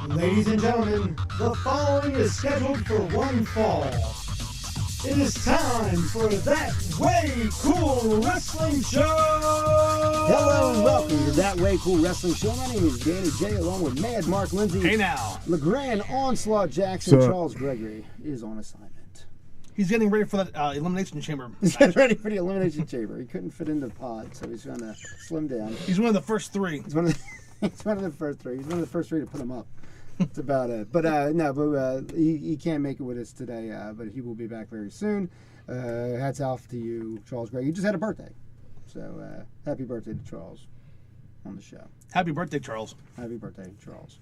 Ladies and gentlemen, the following is scheduled for one fall. It is time for That Way Cool Wrestling Show! Hello and welcome to That Way Cool Wrestling Show. My name is Danny J, along with Mad Mark Lindsay. Hey now. LeGrand Onslaught Jackson. Charles Gregory is on assignment. He's getting ready for that Elimination Chamber. He's getting ready for the Elimination Chamber. He couldn't fit into the pod, so he's going to slim down. He's one of the first three. He's one of the first three. He's one of the first three to put him up. That's about it. But he can't make it with us today, but he will be back very soon. Hats off to you, Charles Gray. You just had a birthday. So happy birthday to Charles on the show. Happy birthday, Charles. Happy birthday, Charles.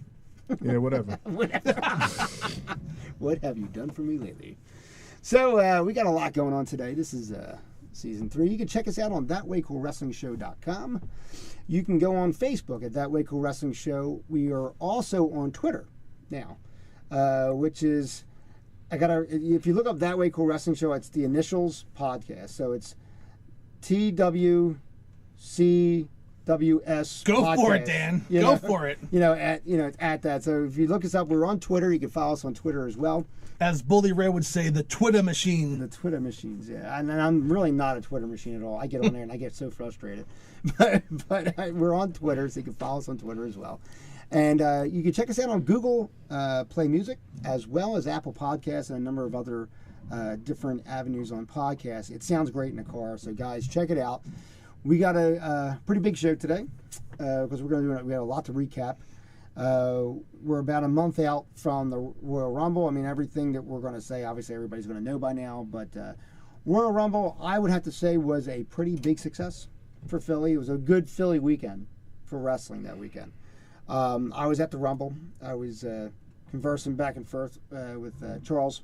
Yeah, whatever. What have you done for me lately? So we got a lot going on today. This is Season 3. You can check us out on thatwaycoolwrestlingshow.com. You can go on Facebook at That Way Cool Wrestling Show. We are also on Twitter now, which is, if you look up That Way Cool Wrestling Show, it's the initials podcast. So it's TWCWS Go podcast. for it, Dan. Go for it. It's at that. So if you look us up, we're on Twitter. You can follow us on Twitter as well. As Bully Ray would say, the Twitter machine. The Twitter machines, yeah. And I'm really not a Twitter machine at all. I get on there and I get so frustrated. But we're on Twitter, so you can follow us on Twitter as well. And you can check us out on Google Play Music, as well as Apple Podcasts and a number of other different avenues on podcasts. It sounds great in the car, so guys, check it out. We got a pretty big show today because we got a lot to recap. We're about a month out from the Royal Rumble. I mean, everything that we're going to say, obviously everybody's going to know by now, but Royal Rumble, I would have to say, was a pretty big success for Philly. It was a good Philly weekend for wrestling that weekend. I was at the Rumble. I was conversing back and forth with Charles,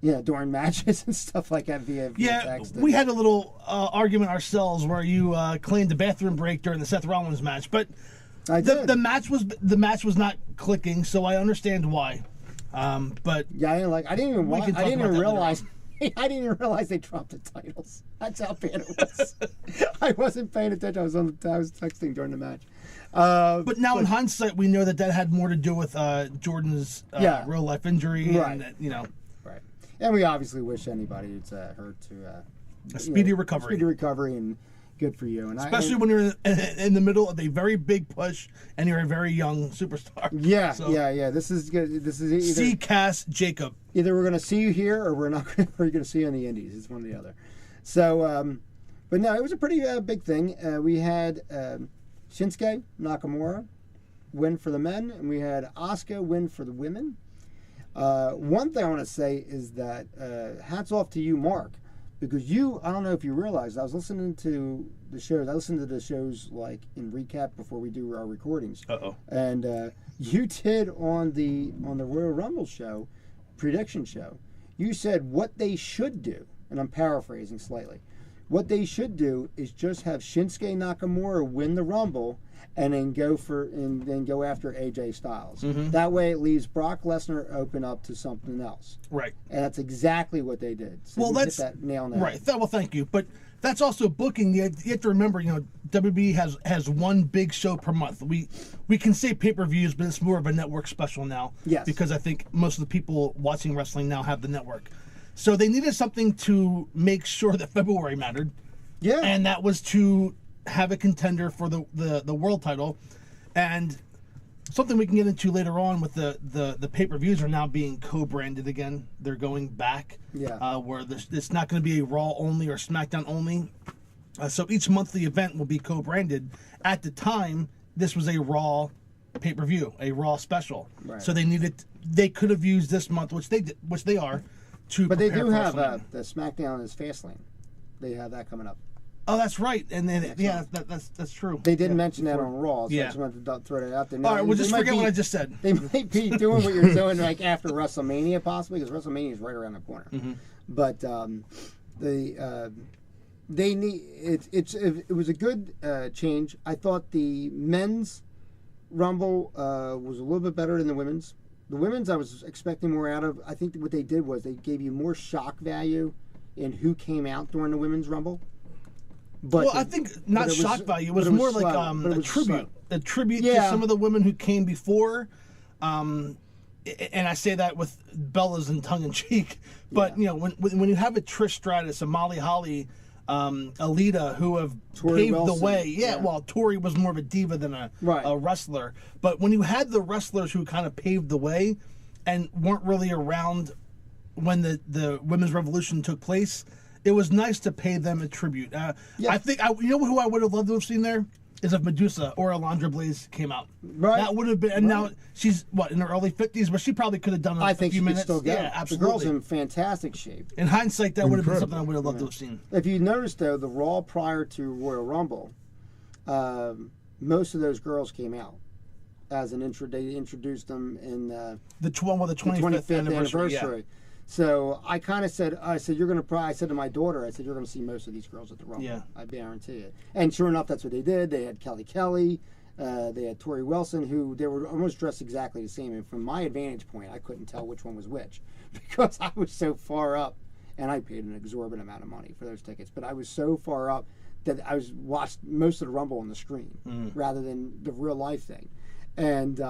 during matches and stuff like that via text. We had a little argument ourselves where you claimed a bathroom break during the Seth Rollins match, but the match was not clicking, so I understand why. But yeah, I didn't even realize they dropped the titles. That's how bad it was. I wasn't paying attention. I was texting during the match. But now in hindsight, we know that had more to do with Jordan's real life injury, right? Right. And we obviously wish anybody who's hurt to a speedy recovery. Speedy recovery, and good for you. And especially when you're in the middle of a very big push and you're a very young superstar. Yeah, so, yeah. This is good. This is either see Cass Jacob. Either we're going to see you here, or we're not. We're going to see you in the Indies. It's one or the other. So, but no, it was a pretty big thing. We had Shinsuke Nakamura win for the men, and we had Asuka win for the women. One thing I want to say is that hats off to you, Mark, because I don't know if you realized, I was listening to the shows. I listened to the shows like in recap before we do our recordings. And you did on the Royal Rumble show, prediction show, you said what they should do, and I'm paraphrasing slightly. What they should do is just have Shinsuke Nakamura win the Rumble, and then go after AJ Styles. Mm-hmm. That way, it leaves Brock Lesnar open up to something else. Right. And that's exactly what they did. So well, that's hit that nail on the head. Right. Well, thank you. But that's also booking. You have to remember, WB has one big show per month. We can say pay-per-views, but it's more of a network special now. Yes. Because I think most of the people watching wrestling now have the network. So they needed something to make sure that February mattered. Yeah. And that was to have a contender for the world title. And something we can get into later on with the pay-per-views are now being co-branded again. They're going back. Yeah. Where it's not going to be a Raw only or SmackDown only. So each monthly event will be co-branded. At the time, this was a Raw pay-per-view, a Raw special. Right. So they could have used this month, which they are, to but they prepare do for have WrestleMania. the SmackDown is Fastlane. They have that coming up. Oh, that's right. And then that's true. They didn't mention that on Raw, so I Yeah. just wanted to throw that out there. All right, we'll just forget what I just said. They might be doing what you're doing like after WrestleMania, possibly, because WrestleMania is right around the corner. Mm-hmm. But they need it was a good change. I thought the men's Rumble was a little bit better than the women's. The women's I was expecting more out of. I think what they did was they gave you more shock value in who came out during the women's Rumble. But I think not shock value. It was more like a tribute. Slow. A tribute to some of the women who came before. And I say that with Bella's in tongue in cheek, but you know, when you have a Trish Stratus, a Molly Holly, Alita, who have paved the way. Well, Tori was more of a diva than a wrestler, but when you had the wrestlers who kind of paved the way and weren't really around when the women's revolution took place, it was nice to pay them a tribute. I think you know who I would have loved to have seen there is if Medusa or Alundra Blaze came out. Right. That would have been. And now she's in her early 50s, but she probably could have done it. I think few she minutes. Could still get it. Absolutely. The girl's in fantastic shape. In hindsight, that would have been something I would have loved to have seen. If you notice though, the Raw prior to Royal Rumble, most of those girls came out as an intro. They introduced them in the 25th anniversary. Yeah. So I kind of said, I said to my daughter, I said, you're going to see most of these girls at the Rumble. Yeah. I guarantee it. And sure enough, that's what they did. They had Kelly, they had Tori Wilson, who they were almost dressed exactly the same. And from my vantage point, I couldn't tell which one was which because I was so far up, and I paid an exorbitant amount of money for those tickets. But I was so far up that I watched most of the Rumble on the screen rather than the real life thing. And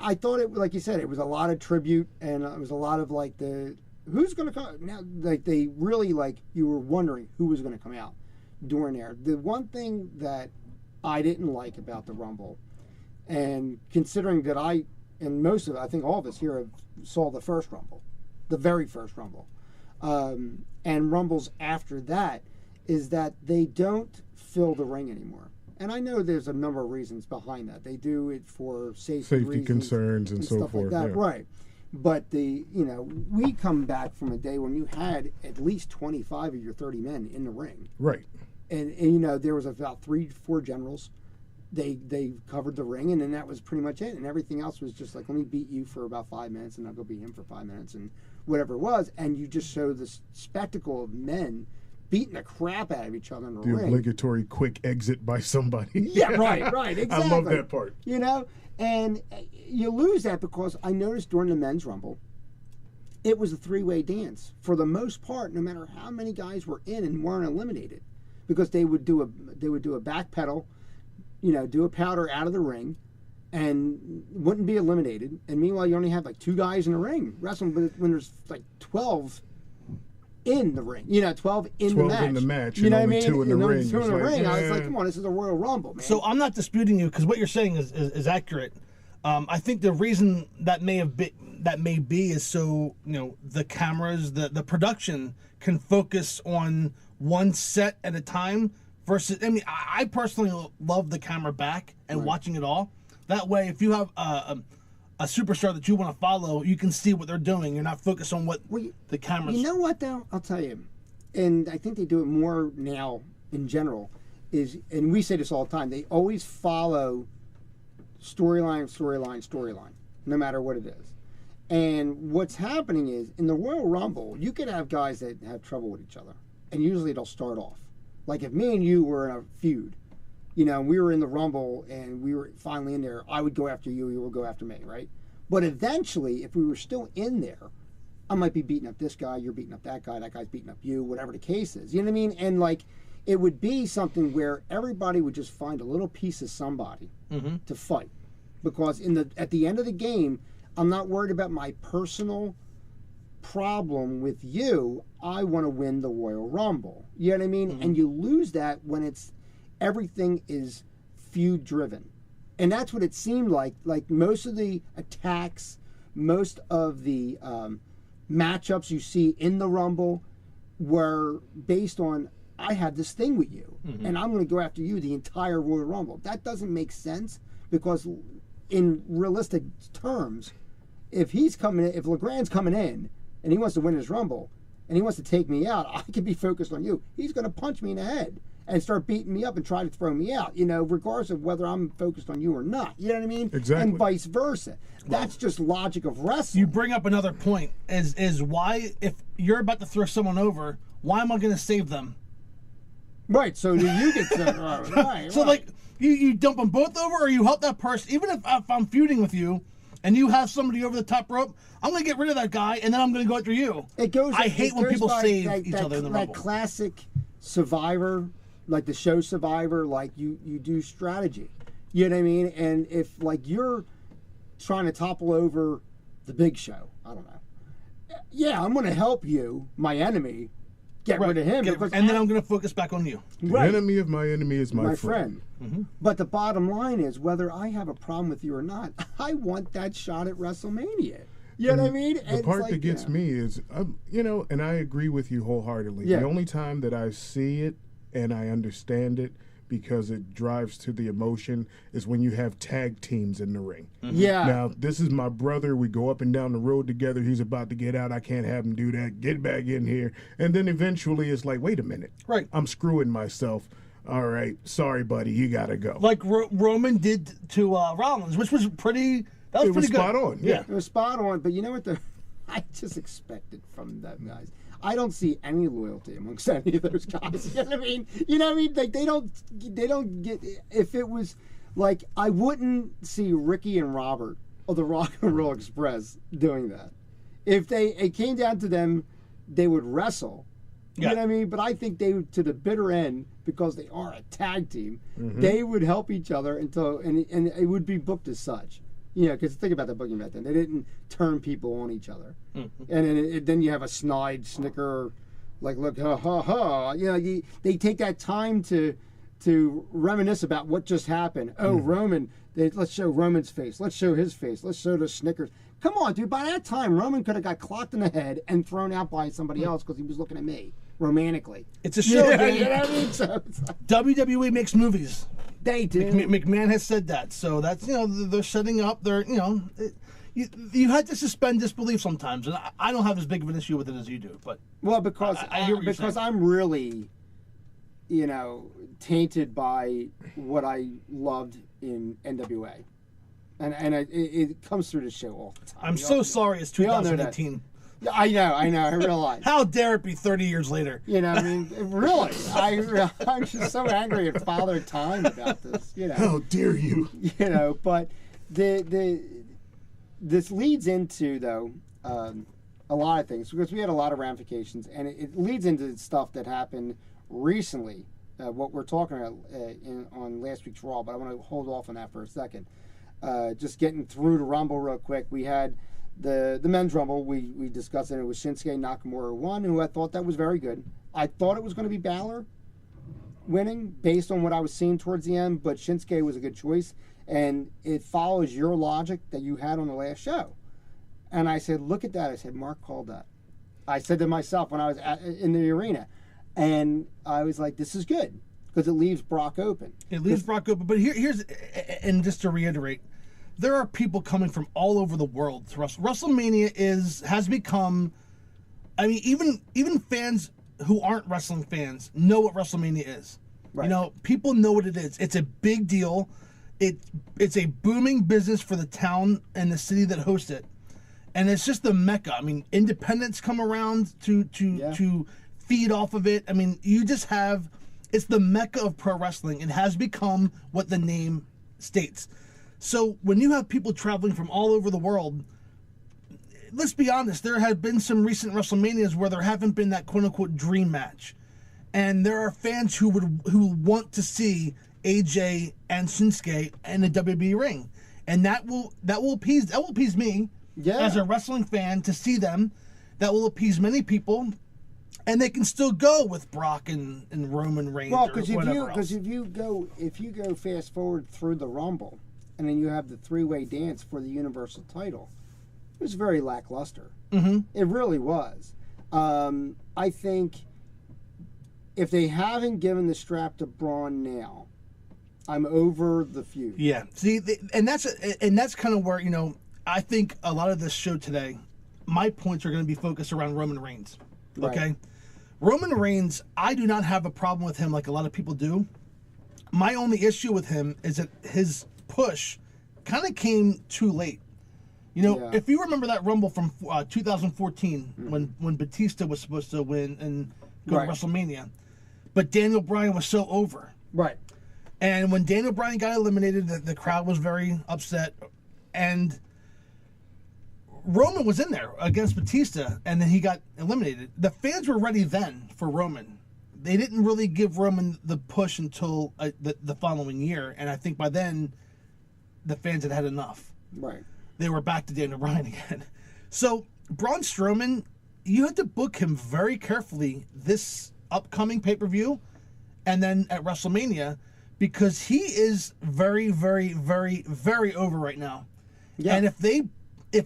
I thought it, like you said, it was a lot of tribute, and it was a lot of like who's going to come now. Like they really you were wondering who was going to come out during there. The one thing that I didn't like about the Rumble, and considering that I think all of us here saw the first Rumble, the very first Rumble, and Rumbles after that, is that they don't fill the ring anymore. And I know there's a number of reasons behind that. They do it for safety concerns and so stuff forth. Like that. Yeah. Right. But we come back from a day when you had at least 25 of your 30 men in the ring. Right. And there was about 3-4 generals. They covered the ring, and then that was pretty much it. And everything else was just like, let me beat you for about 5 minutes, and I'll go beat him for 5 minutes, and whatever it was. And you just show this spectacle of men beating the crap out of each other in the ring. The obligatory quick exit by somebody. Yeah, right, exactly. I love that part. And you lose that because I noticed during the men's Rumble, it was a three-way dance for the most part, no matter how many guys were in and weren't eliminated, because they would do a back pedal, do a powder out of the ring, and wouldn't be eliminated. And meanwhile, you only have 2 guys in the ring wrestling, but when there's 12 in the ring, 12 in the match. 12 in the match, you know what I mean? 2 in the ring. 2 in the ring. I was like, come on, this is a Royal Rumble, man. So I'm not disputing you because what you're saying is accurate. I think the reason that may be is so the cameras, the production can focus on one set at a time versus. I mean, I personally love the camera back and watching it all. That way, if you have a superstar that you want to follow, you can see what they're doing. You're not focused on what the cameras. You know what, though? I'll tell you, and I think they do it more now in general, and we say this all the time, they always follow storyline, no matter what it is. And what's happening is, in the Royal Rumble, you could have guys that have trouble with each other, and usually they'll start off. Like if me and you were in a feud, we were in the Rumble and we were finally in there, I would go after you, you would go after me, right? But eventually, if we were still in there, I might be beating up this guy, you're beating up that guy's beating up you, whatever the case is. You know what I mean? And it would be something where everybody would just find a little piece of somebody to fight. Because at the end of the game, I'm not worried about my personal problem with you. I want to win the Royal Rumble. You know what I mean? And you lose that when everything is feud driven. And that's what it seemed like. Like most of the attacks, most of the matchups you see in the Rumble were based on, I have this thing with you, and I'm going to go after you the entire Royal Rumble. That doesn't make sense because in realistic terms, if LeGrand's coming in and he wants to win his Rumble and he wants to take me out, I could be focused on you. He's going to punch me in the head and start beating me up and try to throw me out, regardless of whether I'm focused on you or not. You know what I mean? Exactly. And vice versa. That's just logic of wrestling. You bring up another point, is why, if you're about to throw someone over, why am I going to save them? Right, so do you get to... right, so, you dump them both over, or you help that person, even if I'm feuding with you, and you have somebody over the top rope, I'm going to get rid of that guy, and then I'm going to go after you. I hate when people save each other in the Rumble. That classic Survivor, like the show Survivor, you do strategy. You know what I mean? And if you're trying to topple over the Big Show. I don't know. Yeah, I'm going to help you, my enemy, get rid of him. And then I'm going to focus back on you. The enemy of my enemy is my friend. Mm-hmm. But the bottom line is, whether I have a problem with you or not, I want that shot at WrestleMania. You know what I mean? The part that gets me is, and I agree with you wholeheartedly. Yeah. The only time that I see it and I understand it, because it drives to the emotion, is when you have tag teams in the ring. Mm-hmm. Yeah. Now, this is my brother. We go up and down the road together. He's about to get out. I can't have him do that. Get back in here. And then eventually it's like, wait a minute. Right. I'm screwing myself. All right. Sorry, buddy. You got to go. Like Roman did to Rollins, which was pretty... That was pretty good. Spot on. Yeah. It was spot on. But you know what? I just expected from them guys. I don't see any loyalty amongst any of those guys. You know what I mean? Like they don't get. If it was like, I wouldn't see Ricky and Robert of the Rock and Roll Express doing that. If it came down to them, they would wrestle. You know what I mean? But I think they would, to the bitter end, because they are a tag team, they would help each other until and it would be booked as such. Yeah, because think about the booking back then. They didn't turn people on each other. Mm-hmm. And then you have a snide snicker, like, look, ha, ha, ha. They take that time to reminisce about what just happened. Oh, Roman, let's show Roman's face. Let's show his face. Let's show the snickers. Come on, dude. By that time, Roman could have got clocked in the head and thrown out by somebody else because he was looking at me romantically. It's a show, man. You know what I mean? So WWE makes movies. They do. McMahon has said that, so that's they're setting up. They're you had to suspend disbelief sometimes, and I don't have as big of an issue with it as you do. But because I'm really, tainted by what I loved in NWA, and it comes through the show all the time. I'm so sorry. It's 2018. I know, I realize. How dare it be 30 years later? I mean, really, I'm just so angry at Father Time about this. How dare you? But this leads into, though, a lot of things, because we had a lot of ramifications, and it leads into stuff that happened recently, what we're talking about on last week's Raw, but I want to hold off on that for a second. Just getting through the Rumble real quick, we had the men's Rumble. We discussed it. It was Shinsuke Nakamura won, who I thought that was very good. I thought it was going to be Balor winning based on what I was seeing towards the end, but Shinsuke was a good choice, and it follows your logic that you had on the last show. And I said, look at that. I said, Mark called that. I said to myself when I was in the arena, and I was like, this is good, because it leaves Brock open. It leaves Brock open. But here's, and just to reiterate, there are people coming from all over the world to WrestleMania has become, I mean, even fans who aren't wrestling fans know what WrestleMania is. Right. People know what it is. It's a big deal. It's a booming business for the town and the city that hosts it. And it's just the mecca. I mean, independents come around to feed off of it. I mean, it's the mecca of pro wrestling. It has become what the name states. So when you have people traveling from all over the world, let's be honest, there have been some recent WrestleManias where there haven't been that quote-unquote dream match. And there are fans who want to see AJ and Shinsuke in the WWE ring. And that will appease me as a wrestling fan to see them. That will appease many people. And they can still go with Brock and Roman Reigns or whatever else. If you go fast forward through the Rumble, and then you have the three-way dance for the Universal title, it was very lackluster. Mm-hmm. It really was. I think if they haven't given the strap to Braun now, I'm over the feud. Yeah. See, and that's kind of where, I think a lot of this show today, my points are going to be focused around Roman Reigns. Okay? Right. Roman Reigns, I do not have a problem with him like a lot of people do. My only issue with him is that his push kind of came too late. If you remember that Rumble from 2014 when Batista was supposed to win and go to WrestleMania, but Daniel Bryan was so over. Right. And when Daniel Bryan got eliminated, the crowd was very upset. And Roman was in there against Batista, and then he got eliminated. The fans were ready then for Roman. They didn't really give Roman the push until the following year, and I think by then the fans had enough. Right. they were back to Daniel Bryan again. So Braun Strowman, you had to book him very carefully this upcoming pay-per-view and then at WrestleMania, because he is very, very, very, very over right now. Yeah. And if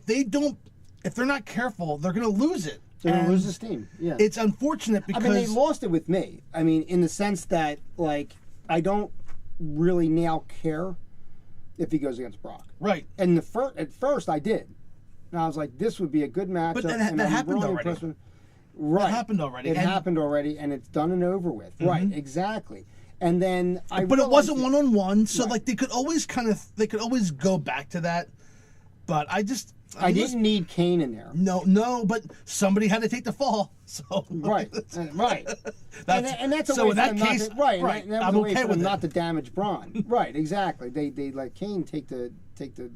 they're not careful, they're going to lose it. They're going to lose the steam. Yeah. It's unfortunate because they lost it with me. I mean, in the sense that, like, I don't really now care if he goes against Brock. Right. And at first I did. And I was like, this would be a good matchup. But that happened already. Right. That happened already. It happened already, and it's done and over with. Mm-hmm. Right, exactly. And then But it wasn't one-on-one, so like they could always go back to that. But I didn't need Kane in there. No, but somebody had to take the fall. So right. And that's a so way in that case, right. And that was I'm a way okay for with them it. not to damage Braun. Right, exactly. They let Kane take the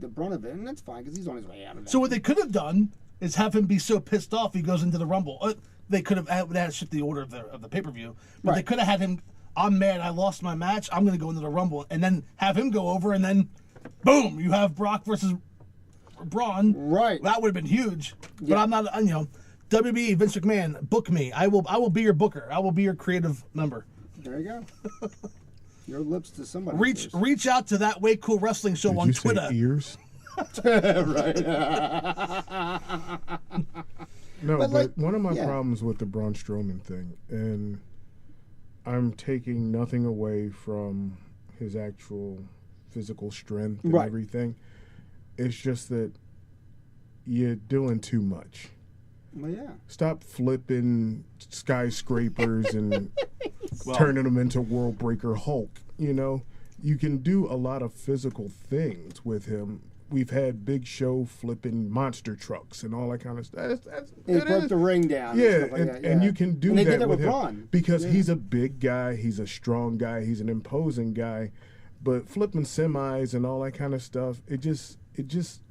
brunt of it, and that's fine because he's on his way out of it. So what they could have done is have him be so pissed off he goes into the Rumble. They could have had to shift the order of the pay-per-view, but they could have had him. I'm mad. I lost my match. I'm going to go into the Rumble, and then have him go over, and then, boom, you have Brock versus Braun. Right. That would have been huge. Yeah. But I'm not. WB Vince McMahon, book me. I will be your booker. I will be your creative member. There you go. Your lips to somebody. Reach out to that Way Cool Wrestling Show on Twitter. Say ears? Right. No, but one of my problems with the Braun Strowman thing, and I'm taking nothing away from his actual physical strength and everything. It's just that you're doing too much. Well, yeah. Stop flipping skyscrapers and turning them into World Breaker Hulk. You know, you can do a lot of physical things with him. We've had Big Show flipping monster trucks and all that kind of stuff. He broke the ring down. Yeah, and, like and you can do that with him Braun. because he's a big guy, he's a strong guy, he's an imposing guy. But flipping semis and all that kind of stuff, it just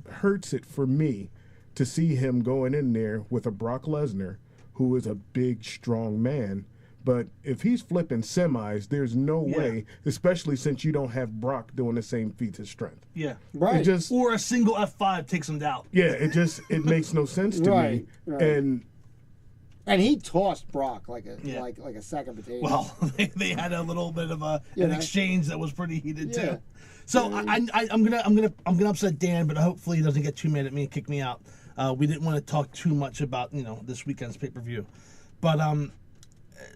hurts it for me to see him going in there with a Brock Lesnar, who is a big, strong man. But if he's flipping semis, there's no way, especially since you don't have Brock doing the same feats of strength. Yeah. Right. Or a single F5 takes him down. Yeah, it makes no sense to me. Right. And he tossed Brock like a sack of potatoes. Well, they had a little bit of an exchange that was pretty heated too. So I'm gonna upset Dan, but hopefully he doesn't get too mad at me and kick me out. We didn't want to talk too much about this weekend's pay-per-view, but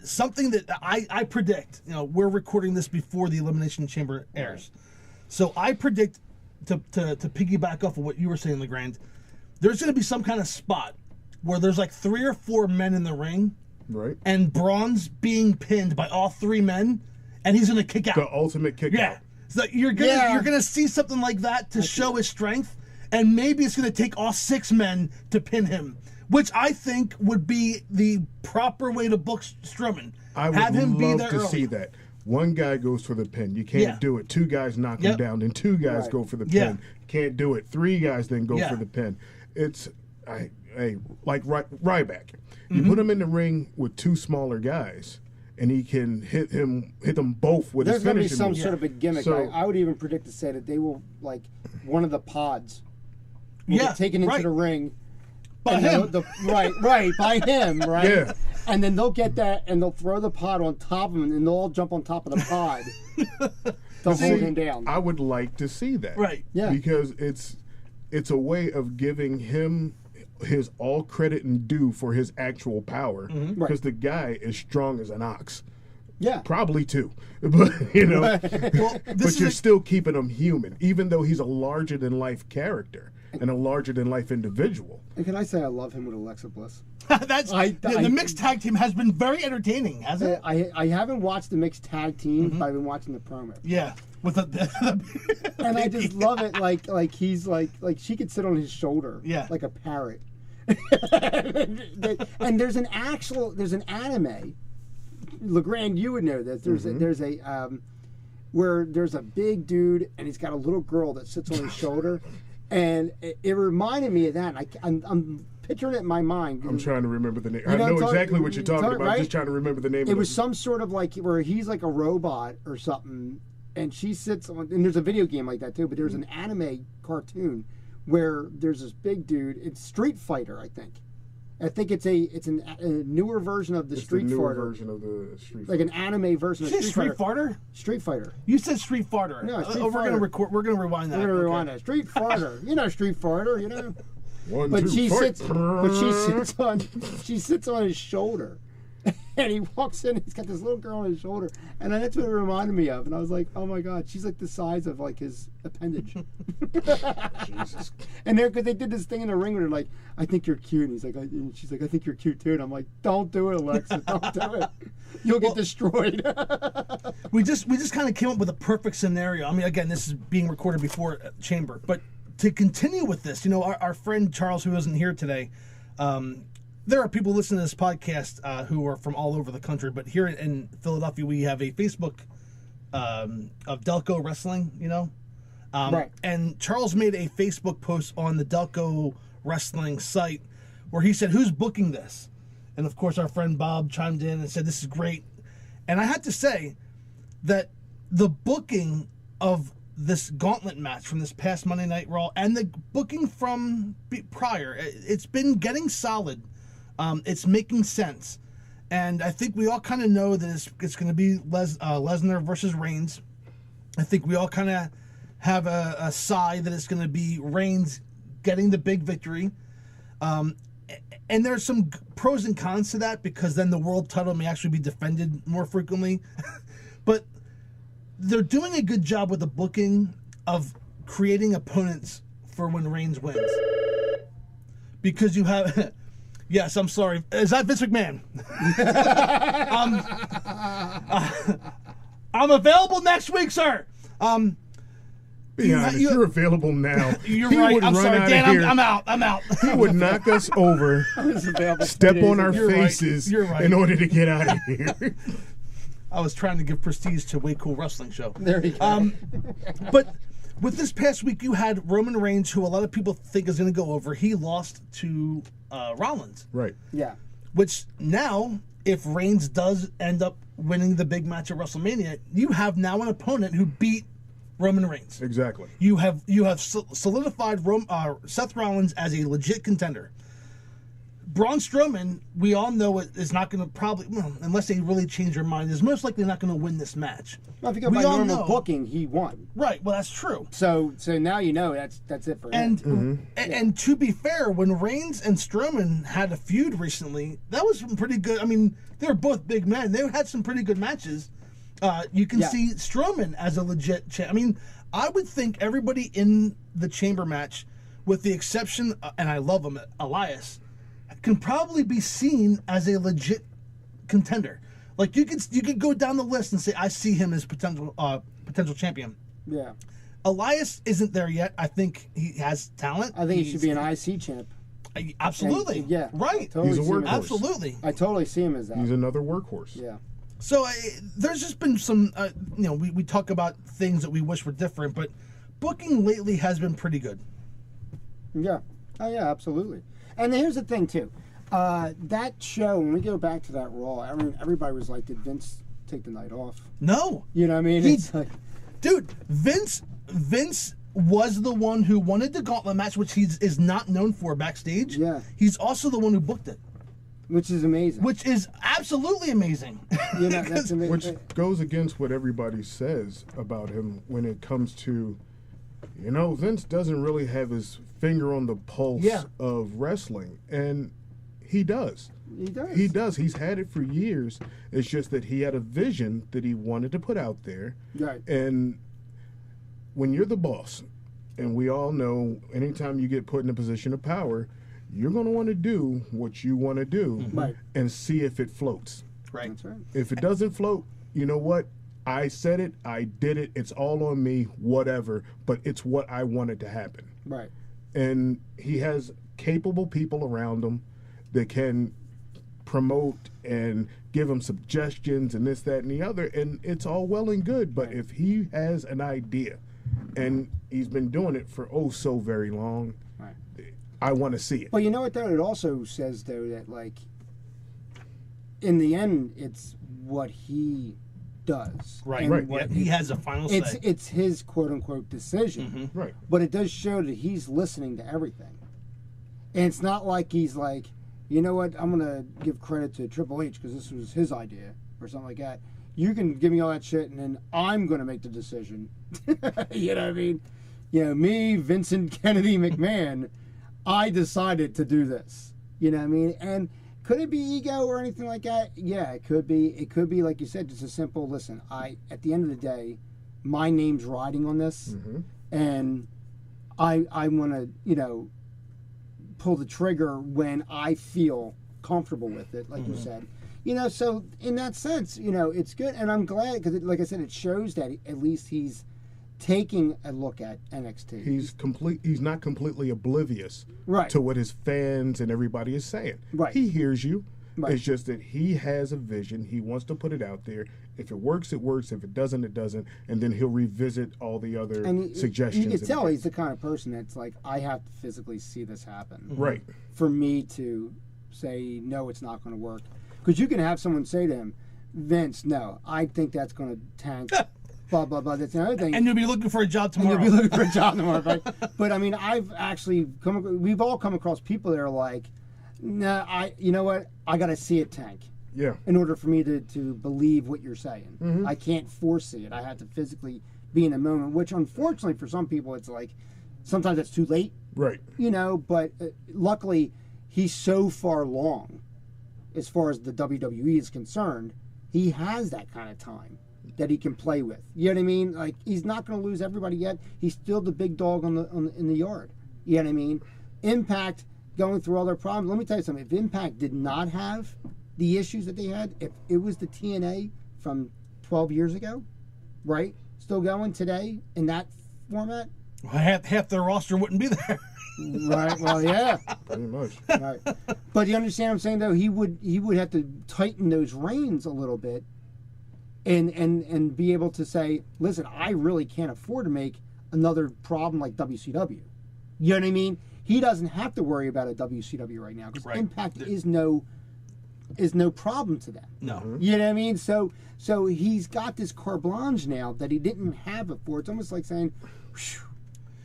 something that I predict. We're recording this before the Elimination Chamber airs, so I predict to piggyback off of what you were saying, LeGrand. There's going to be some kind of spot where there's like 3 or 4 men in the ring, right? And Braun's being pinned by all 3 men, and he's going to kick out. The ultimate kick out. So you're gonna see something like that to show his strength, and maybe it's gonna take all 6 men to pin him, which I think would be the proper way to book Strowman. I would have him love be there to early. see that. One guy goes for the pin. You can't do it. 2 guys knock him down, and 2 guys go for the pin. Can't do it. 3 guys then go for the pin. It's like Ryback. You put him in the ring with 2 smaller guys, and he can hit them both with his finishing move. There's going to be some sort of a gimmick. So, I would even predict to say that they will, like, one of the pods will get taken into the ring. By him. By him, right? Yeah. And then they'll get that, and they'll throw the pod on top of him, and they'll all jump on top of the pod to hold him down. I would like to see that. Right. Yeah. Because it's a way of giving him his all credit and due for his actual power, because the guy is strong as an ox. Yeah, probably 2, but but you're still keeping him human, even though he's a larger than life character and a larger than life individual. And can I say I love him with Alexa Bliss? The mixed tag team has been very entertaining, hasn't it? I haven't watched the mixed tag team, but I've been watching the promo. Yeah, with and I just love it. Like he's like she could sit on his shoulder, like a parrot. And there's an anime. LeGrand, you would know this. There's a where there's a big dude and he's got a little girl that sits on his shoulder, and it reminded me of that. And I'm picturing it in my mind. I'm trying to remember the name. I know exactly what you're talking about. I'm just trying to remember the name. It was some sort of like where he's like a robot or something, and she sits on. And there's a video game like that too. But there's an anime cartoon where there's this big dude. It's Street Fighter, I think. I think it's a newer version of the Street Fighter. Version of the Street Fighter. Like an anime version of Street Fighter. Street Fighter. You said Street Fighter. No, Street We're Fighter. gonna record. We're gonna rewind that. We're gonna rewind that. Street Fighter. You know Street Fighter. You know. She sits on his shoulder, and he walks in. He's got this little girl on his shoulder, and that's what it reminded me of. And I was like, oh my god, she's like the size of like his appendage. Jesus. And because they did this thing in the ring where they're like, I think you're cute, and and she's like, I think you're cute too, and I'm like, don't do it, Alexa, don't do it. You'll get destroyed. we just kind of came up with a perfect scenario. I mean, again, this is being recorded before Chamber, but to continue with this, you know, our friend Charles, who isn't here today, there are people listening to this podcast who are from all over the country, but here in Philadelphia, we have a Facebook of Delco Wrestling, you know? Right. And Charles made a Facebook post on the Delco Wrestling site where he said, who's booking this? And of course, our friend Bob chimed in and said, this is great. And I had to say that the booking of this gauntlet match from this past Monday Night Raw and the booking from prior, it's been getting solid. It's making sense. And I think we all kind of know that it's going to be Lesnar versus Reigns. I think we all kind of have a sigh that it's going to be Reigns getting the big victory. And there's some pros and cons to that because then the world title may actually be defended more frequently. But they're doing a good job with the booking of creating opponents for when Reigns wins. Because you have... Yes, I'm sorry. Is that Vince McMahon? I'm available next week, sir. You're available now. You're right. I'm sorry, Dan. I'm out. He would knock us over, step on our faces in order to get out of here. I was trying to give prestige to Way Cool Wrestling Show. There you go. But with this past week, you had Roman Reigns, who a lot of people think is going to go over. He lost to Rollins. Right. Yeah. Which now, if Reigns does end up winning the big match at WrestleMania, you have now an opponent who beat Roman Reigns. Exactly. You have solidified Seth Rollins as a legit contender. Braun Strowman, we all know is not going to probably, unless they really change their mind, is most likely not going to win this match. Well, if you go by normal booking, he won. Right. Well, that's true. So now you know that's it for him. And to be fair, when Reigns and Strowman had a feud recently, that was pretty good. I mean, they were both big men. They had some pretty good matches. You can see Strowman as a legit I mean, I would think everybody in the Chamber match, with the exception, and I love him, Elias, can probably be seen as a legit contender. Like you could go down the list and say, I see him as potential champion. Yeah. Elias isn't there yet. I think he has talent. I think he should be an IC champ. Absolutely. And, yeah. Right. He's a workhorse. Absolutely. I totally see him as that. He's another workhorse. Yeah. So there's just been some, we talk about things that we wish were different, but booking lately has been pretty good. Yeah. Oh, yeah, absolutely. And here's the thing, too. That show, when we go back to that Raw, I mean, everybody was like, did Vince take the night off? No. You know what I mean? It's like, dude, Vince was the one who wanted the gauntlet match, which he is not known for backstage. Yeah. He's also the one who booked it. Which is amazing. Which is absolutely amazing. You know, that's amazing. Which goes against what everybody says about him when it comes to, Vince doesn't really have his finger on the pulse of wrestling. And he does. He does. He's had it for years. It's just that he had a vision that he wanted to put out there. Right. And when you're the boss, and we all know anytime you get put in a position of power, you're going to want to do what you want to do and see if it floats. Right. That's right. If it doesn't float, you know what? I said it. I did it. It's all on me, whatever. But it's what I wanted to happen. Right. And he has capable people around him that can promote and give him suggestions and this, that, and the other. And it's all well and good. But if he has an idea, and he's been doing it for so very long, I want to see it. But you know what, though? It also says, though, that, like, in the end, it's what he does. Right. And Right. what He has a final say. It's his quote unquote decision. Right. But it does show that he's listening to everything. And it's not like he's like, you know what, I'm gonna give credit to Triple H because this was his idea or something like that. You can give me all that shit and then I'm gonna make the decision. You know what I mean? You know, me, Vincent Kennedy McMahon, I decided to do this. You know what I mean? And could it be ego or anything like that? Yeah, it could be. It could be, like you said, just a simple, listen, at the end of the day, my name's riding on this, and I want to, you know, pull the trigger when I feel comfortable with it, like you said. You know, so in that sense, you know, it's good. And I'm glad because, like I said, it shows that at least he's taking a look at NXT. He's not completely oblivious Right. to what his fans and everybody is saying. Right. He hears you. Right. It's just that he has a vision. He wants to put it out there. If it works, it works. If it doesn't, it doesn't. And then he'll revisit all the other suggestions. You can tell he's the kind of person that's like, I have to physically see this happen. Right. For me to say, no, it's not going to work. Because you can have someone say to him, Vince, no, I think that's going to tank. Blah, blah, blah. That's another thing. And you'll be looking for a job tomorrow. And you'll be looking for a job tomorrow. Right? But I mean, I've actually we've all come across people that are like, nah, you know what? I got to see it tank. Yeah. In order for me to believe what you're saying. I can't foresee it. I have to physically be in the moment, which unfortunately for some people, it's like, sometimes it's too late. Right. You know, but luckily, he's so far along as far as the WWE is concerned, he has that kind of time that he can play with. You know what I mean? Like, he's not going to lose everybody yet. He's still the big dog in the yard. You know what I mean? Impact going through all their problems. Let me tell you something. If Impact did not have the issues that they had, if it was the TNA from 12 years ago, right? Still going today in that format? Well, half their roster wouldn't be there. Right. Well, yeah. Pretty much. Right. But you understand what I'm saying, though? He would have to tighten those reins a little bit and be able to say, listen, I really can't afford to make another problem like WCW. You know what I mean? He doesn't have to worry about a WCW right now because Impact is no problem to them. No. You know what I mean? So he's got this carte blanche now that he didn't have before. It's almost like saying, whew,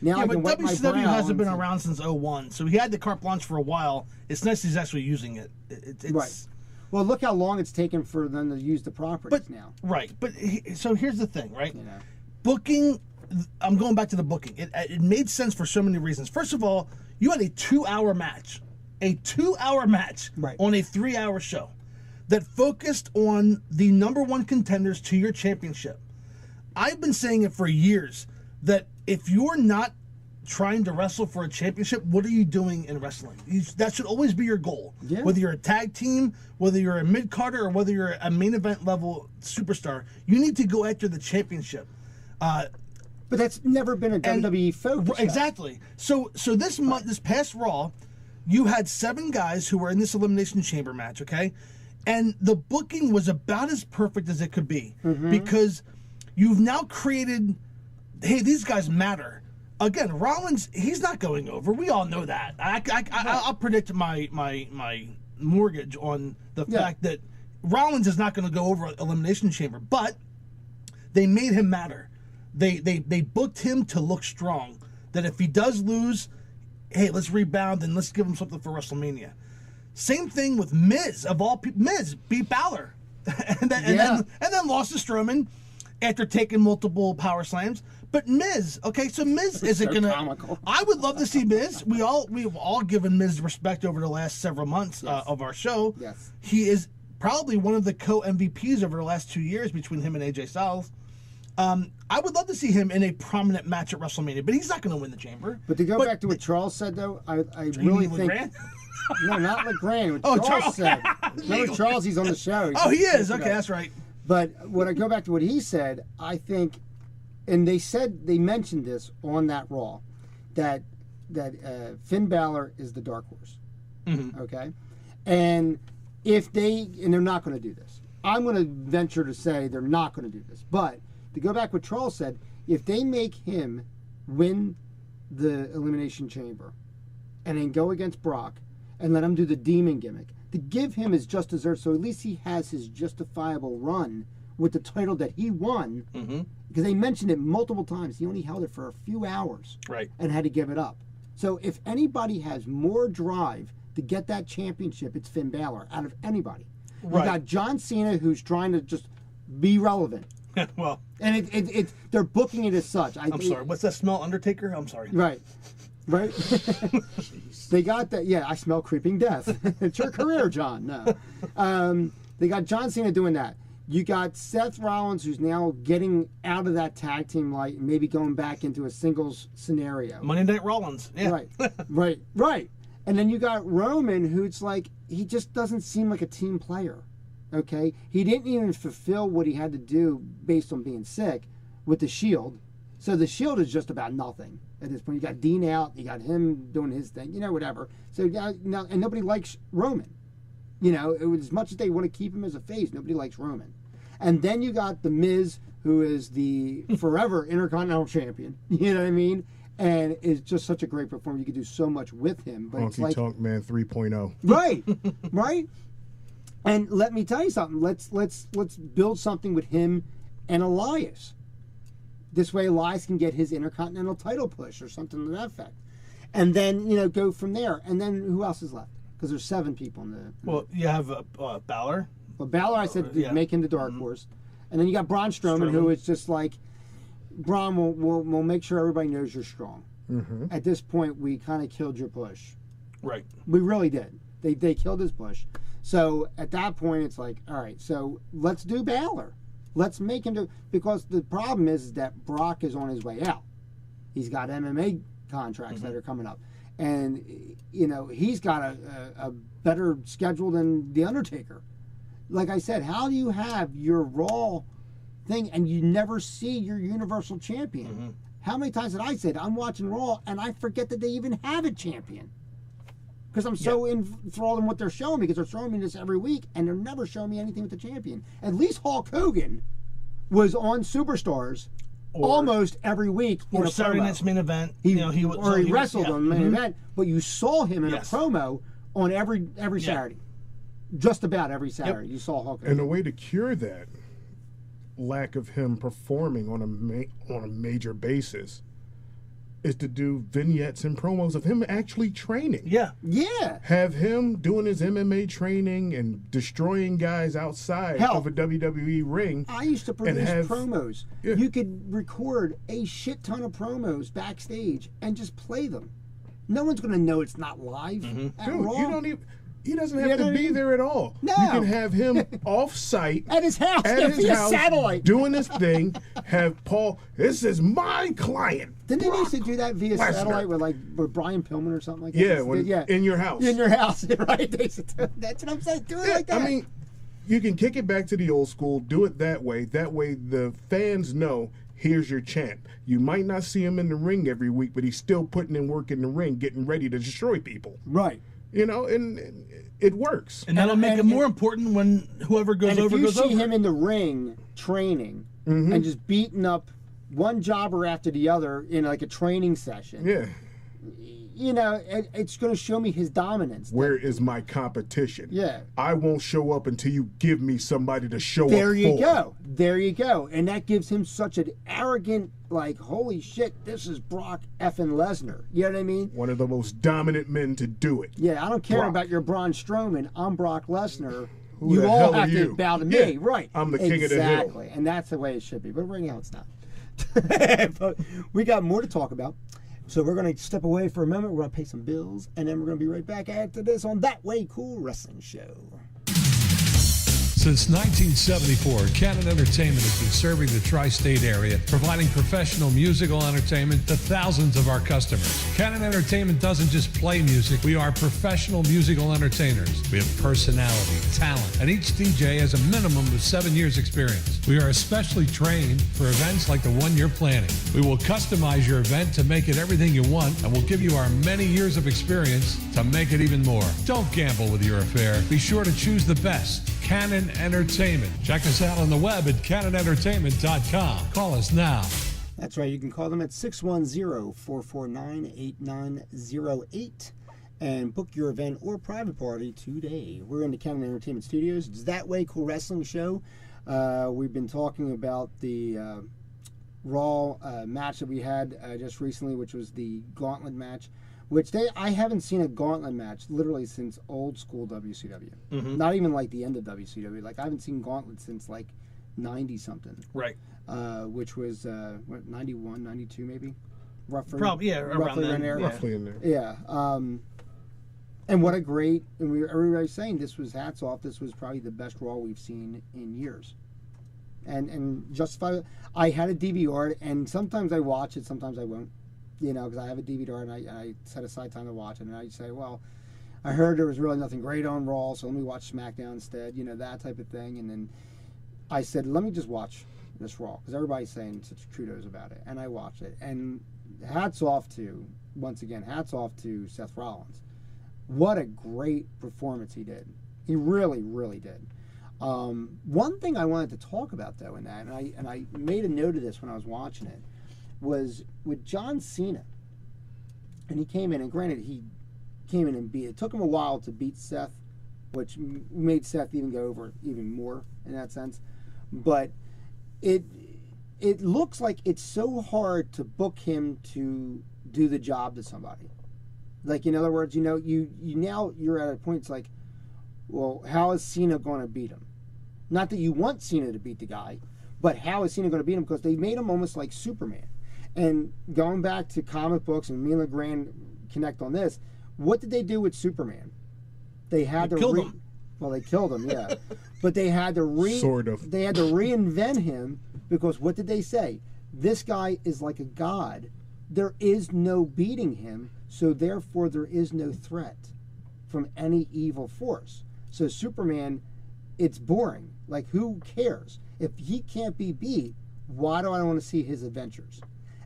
now I But can wipe my brow WCW hasn't been and- around since 01, so he had the carte blanche for a while. It's nice he's actually using it. It's, Right. Well, look how long it's taken for them to use the properties now. Right. But so here's the thing, right? You know. Booking, I'm going back to the booking. It made sense for so many reasons. First of all, you had a 2-hour match. A 2-hour match Right. on a 3-hour show that focused on the number one contenders to your championship. I've been saying it for years that if you're not trying to wrestle for a championship, what are you doing in wrestling? That should always be your goal. Yeah. Whether you're a tag team, whether you're a mid-carder, or whether you're a main event level superstar, you need to go after the championship. But that's never been a WWE focus. Exactly. So this month, this past Raw, you had 7 guys who were in this Elimination Chamber match, okay? And the booking was about as perfect as it could be because you've now created, hey, these guys matter. Again, Rollins, he's not going over. We all know that. I'll predict my mortgage on the fact that Rollins is not going to go over Elimination Chamber, but they made him matter. They booked him to look strong. That if he does lose, hey, let's rebound and let's give him something for WrestleMania. Same thing with Miz, of all people. Miz beat Balor and then lost to Strowman after taking multiple power slams. But Miz, okay, so Miz isn't gonna. comical. I would love to see Miz. We've all given Miz respect over the last several months of our show. Yes. He is probably one of the co-MVPs over the last 2 years between him and AJ Styles. I would love to see him in a prominent match at WrestleMania, but he's not going to win the Chamber. But to go back to what Charles said, though, I really think. LeGrand? No, not LeGrand. What Charles said. Remember Charles? He's on the show. Oh, he is. Okay, that's right. But when I go back to what he said, I think, and they mentioned this on that Raw, that Finn Balor is the dark horse. Okay, and they're not going to do this. I'm going to venture to say they're not going to do this. But to go back to what Charles said, if they make him win the Elimination Chamber, and then go against Brock, and let him do the demon gimmick, to give him his just desserts, so at least he has his justifiable run with the title that he won, because they mentioned it multiple times. He only held it for a few hours, right, and had to give it up. So if anybody has more drive to get that championship, it's Finn Balor out of anybody. Right. You got John Cena, who's trying to just be relevant. Well, and they're booking it as such. I'm sorry. What's that smell, Undertaker? I'm sorry. Right. They got that. Yeah, I smell creeping death. It's your career, John. No. They got John Cena doing that. You got Seth Rollins, who's now getting out of that tag team light and maybe going back into a singles scenario. Monday Night Rollins. Yeah. Right. And then you got Roman, who's like, he just doesn't seem like a team player. Okay? He didn't even fulfill what he had to do based on being sick with the Shield. So the Shield is just about nothing at this point. You got Dean out, you got him doing his thing, whatever. So and nobody likes Roman. It was as much as they want to keep him as a face, nobody likes Roman. And then you got The Miz, who is the forever Intercontinental Champion. You know what I mean? And is just such a great performer. You could do so much with him. But it's like Tonk Man 3.0. Right. And let me tell you something. Let's build something with him and Elias. This way, Elias can get his Intercontinental title push or something to that effect, and then go from there. And then who else is left? Because there's 7 people in the. Well, you have Balor. Well, Balor, I said, make him the dark horse, and then you got Braun Strowman, who is just like, Braun will make sure everybody knows you're strong. At this point, we kind of killed your push. Right. We really did. They killed his push. So at that point, it's like, all right, so let's do Balor. Let's make him do, because the problem is that Brock is on his way out. He's got MMA contracts that are coming up, and he's got a better schedule than the Undertaker. Like I said, how do you have your Raw thing and you never see your Universal Champion? How many times did I say I'm watching Raw and I forget that they even have a champion? Because I'm so enthralled in what they're showing me, because they're showing me this every week, and they're never showing me anything with the champion. At least Hulk Hogan was on Superstars almost every week in a Saturday promo. Night's Main Event. He wrestled on the main event, but you saw him in a promo on every Saturday. Just about every Saturday, you saw Hulk Hogan. And the way to cure that lack of him performing on a major basis is to do vignettes and promos of him actually training. Yeah. Have him doing his MMA training and destroying guys outside of a WWE ring. I used to produce promos. Yeah. You could record a shit ton of promos backstage and just play them. No one's going to know it's not live. Dude, he doesn't have to be there at all. No. You can have him off-site. At his house. Satellite. Doing his thing. Have Paul, this is my client. Didn't they used to do that via satellite with Brian Pillman or something like that? Yeah, in your house. In your house, right? That's what I'm saying. Do it like that. I mean, you can kick it back to the old school. Do it that way. That way the fans know, here's your champ. You might not see him in the ring every week, but he's still putting in work in the ring, getting ready to destroy people. Right. And it works. And that'll make it more important when whoever goes over goes over. If you see him in the ring training and just beating up one jobber after the other in like a training session, it's going to show me his dominance. Where is my competition? Yeah. I won't show up until you give me somebody to show up for. There you go. And that gives him such an arrogant, like, holy shit, this is Brock effing Lesnar. You know what I mean? One of the most dominant men to do it. Yeah, I don't care about your Braun Strowman. I'm Brock Lesnar. Who the hell have are you? To bow to me. Right. I'm the king of the hill. Exactly. And that's the way it should be. But right now it's not. But we got more to talk about. So we're going to step away for a moment. We're going to pay some bills. And then we're going to be right back after this on That Way Cool Wrestling Show. Since 1974, Cannon Entertainment has been serving the tri-state area, providing professional musical entertainment to thousands of our customers. Cannon Entertainment doesn't just play music, we are professional musical entertainers. We have personality, talent, and each DJ has a minimum of 7 years experience. We are especially trained for events like the one you're planning. We will customize your event to make it everything you want, and we'll give you our many years of experience to make it even more. Don't gamble with your affair. Be sure to choose the best. Cannon Entertainment. Check us out on the web at cannonentertainment.com. Call us now. That's right. You can call them at 610-449-8908 and book your event or private party today. We're in the Cannon Entertainment Studios. It's That Way Cool Wrestling Show. We've been talking about the Raw match that we had just recently, which was the Gauntlet match. I haven't seen a Gauntlet match literally since old school WCW. Mm-hmm. Not even like the end of WCW. Like I haven't seen Gauntlet since like 90 something. Right. Which was 91, 92 maybe. Roughly. Probably, yeah, around then. there. Yeah. Roughly in there. Yeah. And what a great, and everybody's saying this was hats off. This was probably the best Raw we've seen in years. And justify. I had a DVR, and sometimes I watch it, sometimes I won't. You know, because I have a DVR and I set aside time to watch it, and I say, well, I heard there was really nothing great on Raw, so let me watch SmackDown instead. You know, that type of thing. And then I said, let me just watch this Raw because everybody's saying such kudos about it, and I watched it. And hats off to Seth Rollins. What a great performance he did. He really, really did. One thing I wanted to talk about though in that, and I made a note of this when I was watching it, was with John Cena. And he came in, and granted, he came in and beat. It took him a while to beat Seth, which made Seth even go over even more in that sense. But it looks like it's so hard to book him to do the job to somebody. Like, in other words, you know, you're at a point, it's like, well, how is Cena going to beat him? Not that you want Cena to beat the guy, but how is Cena going to beat him? Because they made him almost like Superman. And going back to comic books, and me and LeGrand connect on this, what did they do with Superman? They had to kill him. Well, they killed him, yeah. But they had to Sort of. They had to reinvent him because what did they say? This guy is like a god. There is no beating him, so therefore there is no threat from any evil force. So Superman, it's boring. Like, who cares? If he can't be beat, why do I want to see his adventures?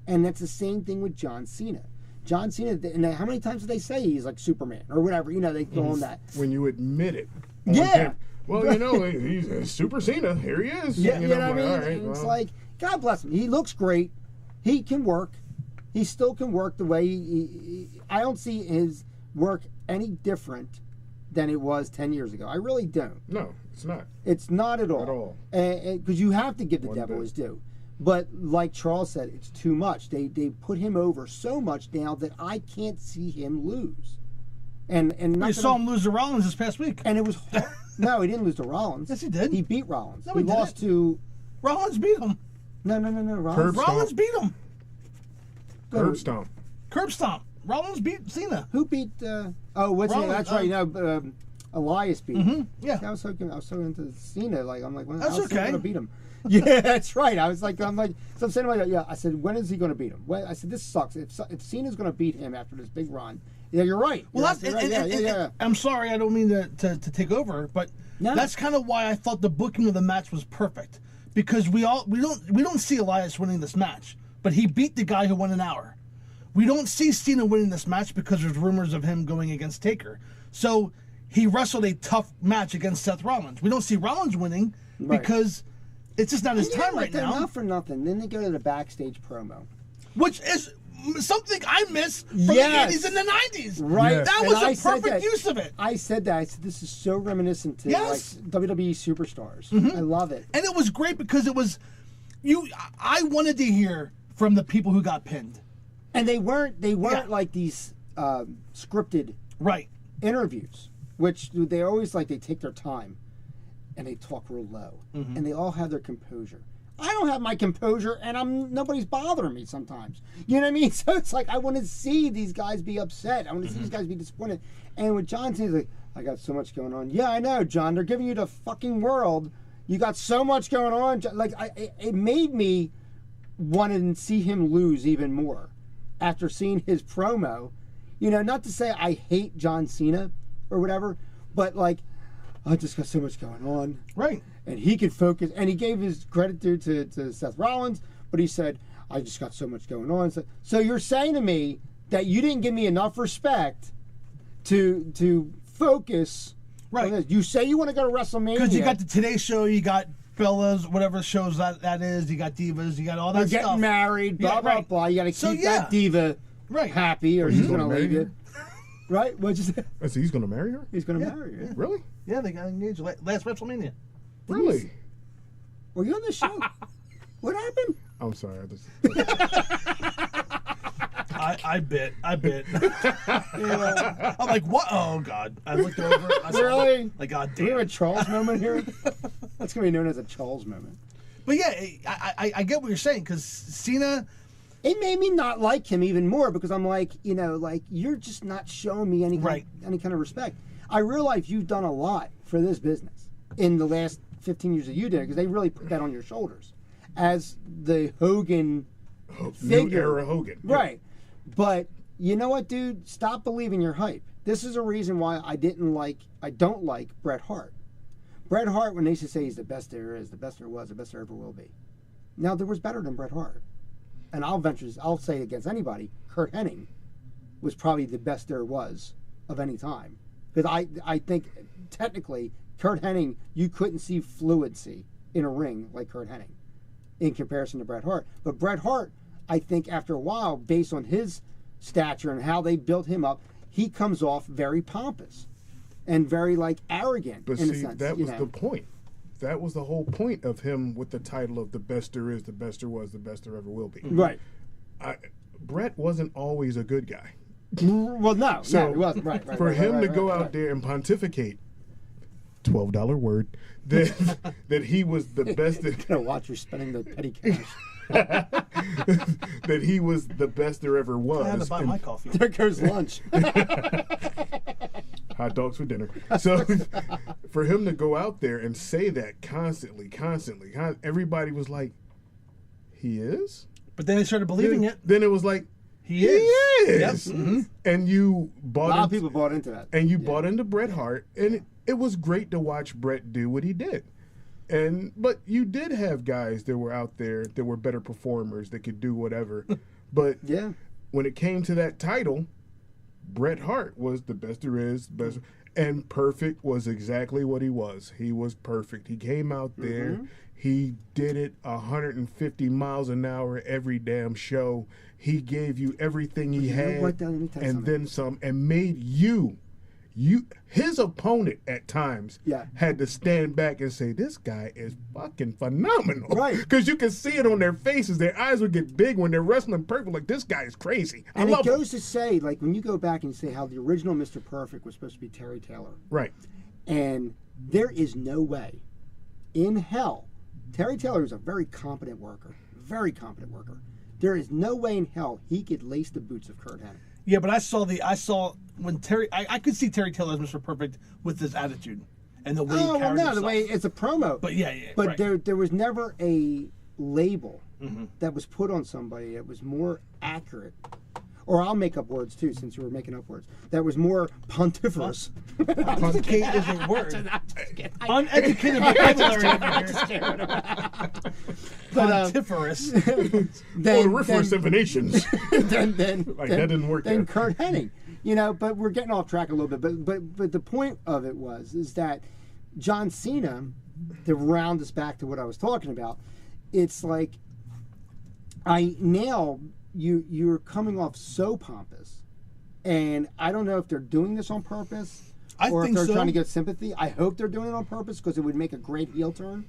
And that's the same thing with John Cena. John Cena, and how many times did they say he's like Superman or whatever? You know, they go on that. When you admit it. Yeah. Well, you know, he's Super Cena. Here he is. Yeah, you know what I mean? All right, It's like, God bless him. He looks great. He can work. He still can work the way I don't see his work any different than it was 10 years ago. I really don't. No, it's not. It's not at all. At all. Because you have to give the One devil bit. his due. But like Charles said, it's too much. They put him over so much now that I can't see him lose. And You saw him lose to Rollins this past week. And it was hard. No, he didn't lose to Rollins. Yes, he did. He beat Rollins. No, he he lost didn't. to. Rollins beat him. No. Curb Rollins stomp. beat him. Curb stomp. Curb stomp. Rollins beat Cena. Who beat? What's Rollins, it? That's right. No, Elias beat. Mm-hmm, yeah. I was so into Cena. Like I'm like, when That's how's Cena okay. gonna beat him? Yeah, that's right. I'm like, so I'm saying like, yeah. I said, when is he gonna beat him? Well, I said, this sucks. If Cena's gonna beat him after this big run, yeah, you're right. Well, You're that's right. Yeah. I'm sorry, I don't mean to take over, but No. that's kind of why I thought the booking of the match was perfect, because we don't see Elias winning this match, but he beat the guy who won an hour. We don't see Cena winning this match because there's rumors of him going against Taker. So he wrestled a tough match against Seth Rollins. We don't see Rollins winning because it's just not his time right now. Not for nothing. Then they go to the backstage promo, Which is something I miss from Yes. the 80s and the 90s. right? Yes. That And was I a said perfect that. use of it. I said that. I said this is so reminiscent to Yes. like WWE superstars. I love it. And it was great because it was I wanted to hear from the people who got pinned. And they weren't Yeah. like these scripted Right. interviews, which they always like. They take their time and they talk real low, and they all have their composure. I don't have my composure, and nobody's bothering me sometimes. You know what I mean? So it's like I want to see these guys be upset. I want to see these guys be disappointed. And with John Cena, he's like, I got so much going on. Yeah, I know, John. They're giving you the fucking world. You got so much going on. Like it made me want to see him lose even more after seeing his promo. You know, not to say I hate John Cena or whatever, but like, I just got so much going on. Right. And he could focus, and he gave his credit to Seth Rollins, but he said, I just got so much going on. So you're saying to me that you didn't give me enough respect to focus Right. on this. You say you want to go to WrestleMania. Because you got the Today Show, you got Bella's, whatever shows that is, you got Divas, you got all that You're stuff. getting married, blah, Yeah, blah, right. blah. You got to keep So, yeah. that diva Right. happy, or she's going to gonna leave marry you. Right? What'd you say? I said he's going to marry her? He's going to Yeah. marry you. Really? Yeah, they got engaged last WrestleMania. Really? Were you on the show? What happened? I'm sorry. I bit. Yeah. I'm like, what? Oh, God. I looked over. I saw Really? Like, God Do we have a damn. Charles moment here? That's going to be known as a Charles moment. But yeah, I get what you're saying, because Cena... It made me not like him even more because I'm like, you're just not showing me any kind of respect. I realize you've done a lot for this business in the last 15 years that you did, because they really put that on your shoulders as the Hogan figure. New era Hogan. Right. But you know what, dude? Stop believing your hype. This is a reason why I don't like Bret Hart. Bret Hart, when they used to say he's the best there is, the best there was, the best there ever will be. Now, there was better than Bret Hart. And I'll say against anybody, Kurt Hennig was probably the best there was of any time. Because I think, technically, Kurt Hennig, you couldn't see fluency in a ring like Kurt Hennig in comparison to Bret Hart. But Bret Hart, I think after a while, based on his stature and how they built him up, he comes off very pompous and very, arrogant, But in a see, sense. that was the point. That was the whole point of him with the title of the best there is, the best there was, the best there ever will be. Right. Brett wasn't always a good guy. Well, no, So he wasn't. Right. for him to go out there and pontificate, $12 word, that he was the best. Gotta watch you spending the petty cash. That he was the best there ever was. I had to buy my coffee. There goes lunch. Hot dogs for dinner. So for him to go out there and say that constantly, everybody was like, he is? But then they started believing it. Then it was like, He is. Yep. Mm-hmm. And you bought A lot of people bought into that. And you bought into Bret Hart, and it was great to watch Bret do what he did. But you did have guys that were out there that were better performers that could do whatever. But when it came to that title, Bret Hart was the best there is, best, and perfect was exactly what he was. He was perfect. He came out there. Mm-hmm. He did it 150 miles an hour every damn show. He gave you everything he had, and then some, and made his opponent at times had to stand back and say, this guy is fucking phenomenal. Right. Because you can see it on their faces. Their eyes would get big when they're wrestling perfect. Like, this guy is crazy. And it goes to say, like, when you go back and say how the original Mr. Perfect was supposed to be Terry Taylor. Right. And there is no way in hell. Terry Taylor is a very competent worker. Very competent worker. There is no way in hell he could lace the boots of Kurt Hennig. Yeah, but I saw when Terry. I could see Terry Taylor as Mr. Perfect with his attitude and the way he carried himself. The way it's a promo. But But there was never a label that was put on somebody that was more accurate. Or I'll make up words too, since you were making up words. That was more pontiferous. Pontificate is a word. Uneducated vocabulary. Pontiferous. Odoriferous emanations. Then that didn't work. Then Kurt Hennig. But we're getting off track a little bit. But the point of it is that John Cena, to round us back to what I was talking about, it's like you're coming off so pompous, and I don't know if they're doing this on purpose or if they're trying to get sympathy. I hope they're doing it on purpose because it would make a great heel turn.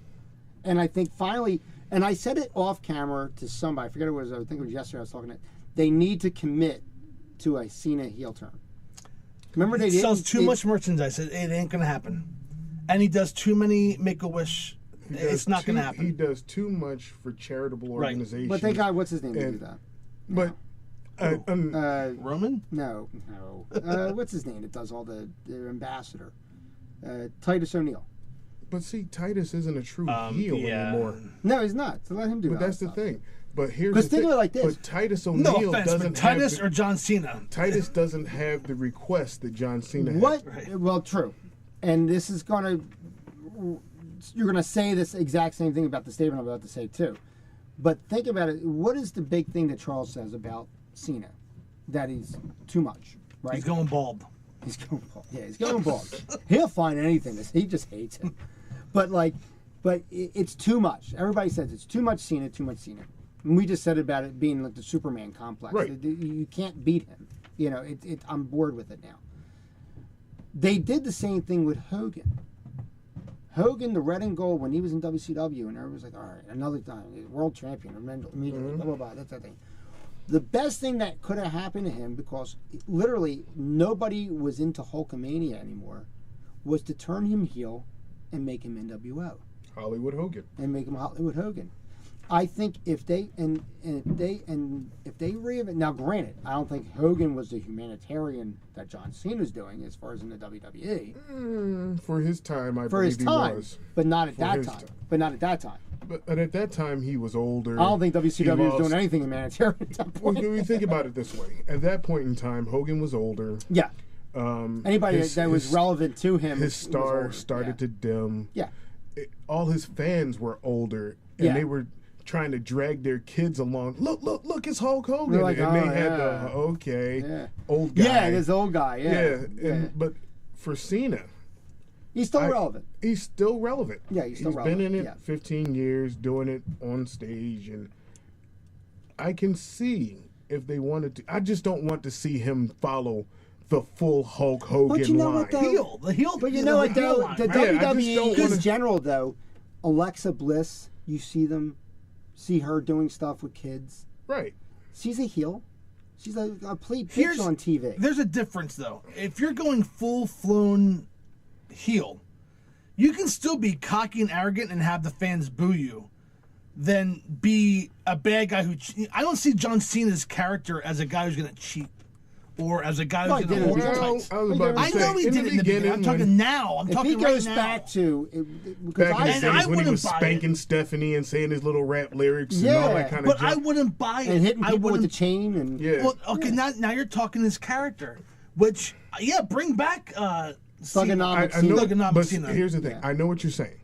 And I think finally, and I said it off camera to somebody, I forget who it was, I think it was yesterday I was talking to, they need to commit to a Cena heel turn. Remember they sells too much merchandise. It ain't going to happen. And he does too many Make-A-Wish. It's not going to happen. He does too much for charitable organizations. But they got, what's his name to do that? But Roman? No. What's his name that does all the ambassador? Titus O'Neil. But see, Titus isn't a true heel anymore. No, he's not. So let him do that. But that's the thing. But here's the thing. Think of it like this. But Titus O'Neil doesn't Titus or John Cena. Titus doesn't have the request that John Cena has. What? Right. Well, true. And this is going to... You're going to say this exact same thing about the statement I'm about to say, too. But think about it. What is the big thing that Charles says about Cena? That he's too much, right? He's going bald. He's going bald. Yeah, he's going bald. He'll find anything. He just hates it. But it's too much. Everybody says it's too much Cena, too much Cena. And we just said about it being like the Superman complex. Right. You can't beat him. I'm bored with it now. They did the same thing with Hogan. Hogan, the red and gold, when he was in WCW, and everyone was like, all right, another time, he's world champion, immediately, blah, blah, blah, that's that thing. The best thing that could have happened to him, because literally nobody was into Hulkamania anymore, was to turn him heel and make him NWO. Hollywood Hogan. And make him Hollywood Hogan. I think if they reinvent, now granted, I don't think Hogan was the humanitarian that John Cena's doing as far as in the WWE. For his time, I For his believe time, he was. but not at For that his time. time. But not at that time. But at that time, he was older. I don't think WCW was doing lost- anything humanitarian at that Well, point. we think about it this way. At that point in time, Hogan was older. Yeah. Anybody that was relevant to him. His was star older. started to dim. Yeah. All his fans were older, and Yeah. they were trying to drag their kids along. Look, it's Hulk Hogan. They're like, and they oh, had yeah. the old guy. Yeah, this old guy. Yeah. But for Cena, He's still relevant. He's still relevant. Yeah, he's still been relevant, in it yeah. 15 years, doing it on stage, and I can see if they wanted to. I just don't want to see him follow the full Hulk Hogan But you know line. what, though? The heel. But you know what, though? line, The right? I just don't WWE wanna- in general, though, Alexa Bliss, you see her doing stuff with kids. Right. She's a heel. She's a complete bitch Here's- on TV. There's a difference, though. If you're going full-flown heel, you can still be cocky and arrogant and have the fans boo you, than be a bad guy who. I don't see John Cena's character as a guy who's going to cheat, or as a guy Well, who's he going to did it hold in the tights. I was about to I say, know he in did it in the beginning. I'm talking when- now. I'm If talking he goes right back now. to because Back in the And days I when he wouldn't was buy it. spanking Stephanie and saying his little rap lyrics and all Yeah, that kind of But I junk. wouldn't buy it. and hitting I people with the wouldn't. chain and Yeah. Well, okay, now you're talking his character, which bring back Cena. Thugonomics. I know, Thugonomics but Cena. here's the thing. Yeah. I know what you're saying.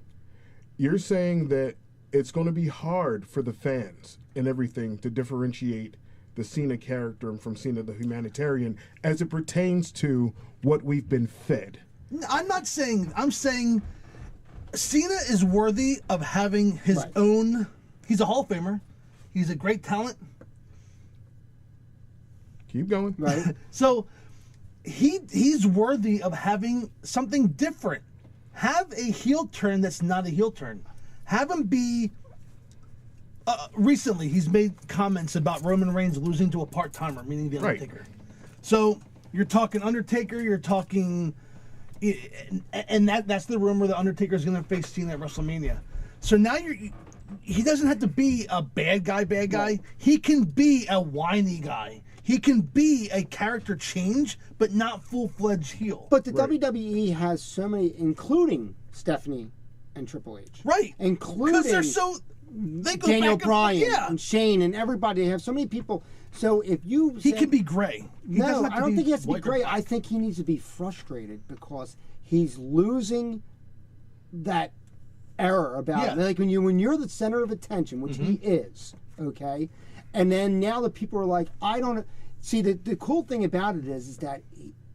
You're saying that it's going to be hard for the fans and everything to differentiate the Cena character from Cena the humanitarian as it pertains to what we've been fed. I'm not saying. I'm saying Cena is worthy of having his Right. own. He's a Hall of Famer. He's a great talent. Keep going. right. So he's worthy of having something different. Have a heel turn that's not a heel turn. Have him be. Recently, he's made comments about Roman Reigns losing to a part-timer, meaning the Right. Undertaker. So you're talking Undertaker. You're talking, and that's the rumor that Undertaker is going to face Cena at WrestleMania. So now he doesn't have to be a bad guy. Right. He can be a whiny guy. He can be a character change, but not full-fledged heel. But the Right. WWE has so many, including Stephanie and Triple H. Right. Including Because they're so. They go Daniel back and- Bryan Yeah. and Shane and everybody. They have so many people. So if you He say- can be gray. He doesn't No, have to I don't be think he has to be white or great. black. I think he needs to be frustrated because he's losing that error about Yeah. it. Like when you're the center of attention, which he is, okay, and then now the people are like, I don't see. The cool thing about it is that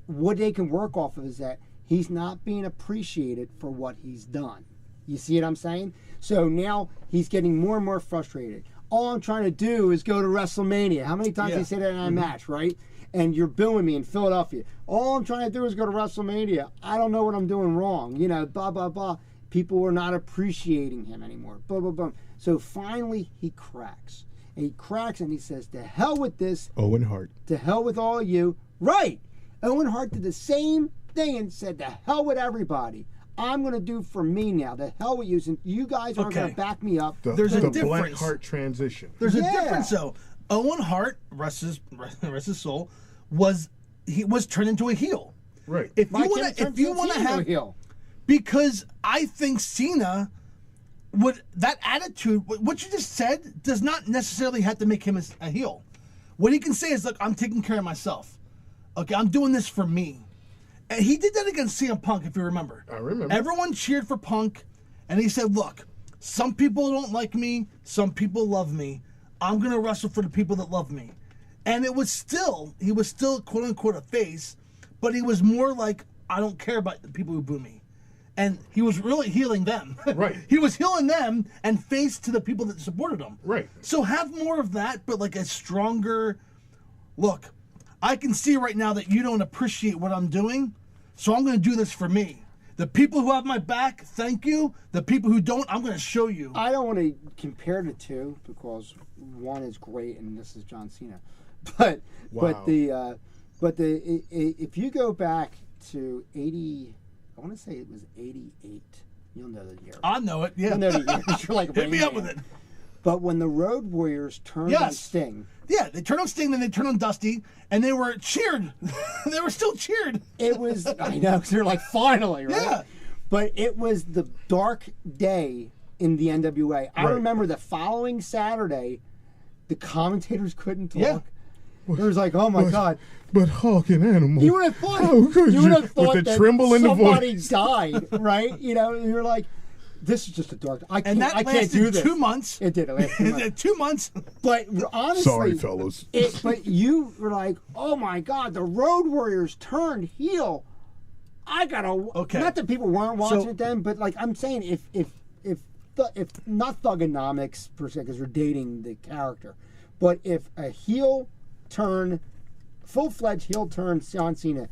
what they can work off of is that he's not being appreciated for what he's done. You see what I'm saying? So now he's getting more and more frustrated. All I'm trying to do is go to WrestleMania. How many times Yeah. they say that in a match, right? And you're booing me in Philadelphia. All I'm trying to do is go to WrestleMania. I don't know what I'm doing wrong. Blah, blah, blah. People are not appreciating him anymore. Blah, blah, blah. So finally he cracks. And he cracks and he says, to hell with this. Owen Hart. To hell with all of you. Right. Owen Hart did the same thing and said, to hell with everybody. I'm going to do for me now. The hell with you. And you guys aren't going Okay. to back me up. There's a the difference. Black Hart transition. There's a Yeah. difference, though. Owen Hart, rest his soul, was turned into a heel. Right. If Why you want can't to, it if you turn want to Cena into a have, heel? because I think Cena would that attitude. What you just said does not necessarily have to make him a heel. What he can say is, "Look, I'm taking care of myself. Okay, I'm doing this for me." And he did that against CM Punk, if you remember. I remember. Everyone cheered for Punk, and he said, "Look, some people don't like me, some people love me. I'm gonna wrestle for the people that love me." And he was still quote unquote a face, but he was more like, "I don't care about the people who boo me," and he was really healing them. Right. He was healing them and face to the people that supported him. Right. So have more of that, but like a stronger look. I can see right now that you don't appreciate what I'm doing, so I'm going to do this for me. The people who have my back, thank you. The people who don't, I'm going to show you. I don't want to compare the two because one is great and this is John Cena, but if you go back to 80, I want to say it was 88. You'll know the year. I know it. Yeah. You'll know the year. 'Cause you're like hit me up Man. with it. But when the Road Warriors turned on Sting. Yeah, they turned on Sting, then they turned on Dusty, and they were cheered. They were still cheered. It was, I know, because they're like, finally, right? Yeah. But it was the dark day in the NWA. I remember the following Saturday, the commentators couldn't talk. Yeah. It was like, oh my God. But Hawk and Animal. You would have thought, with the that tremble in the somebody voice. died, right? You know, you're like, this is just a dark. I And that can't do lasted this. 2 months. It did. It lasted 2 months. 2 months. But honestly, Sorry, fellas. But you were like, oh my God, the Road Warriors turned heel. I gotta. Okay. Not that people weren't watching So- it then, but like I'm saying, if not thugonomics per se, because you're dating the character, but if a heel turn, full-fledged heel turn, John Cena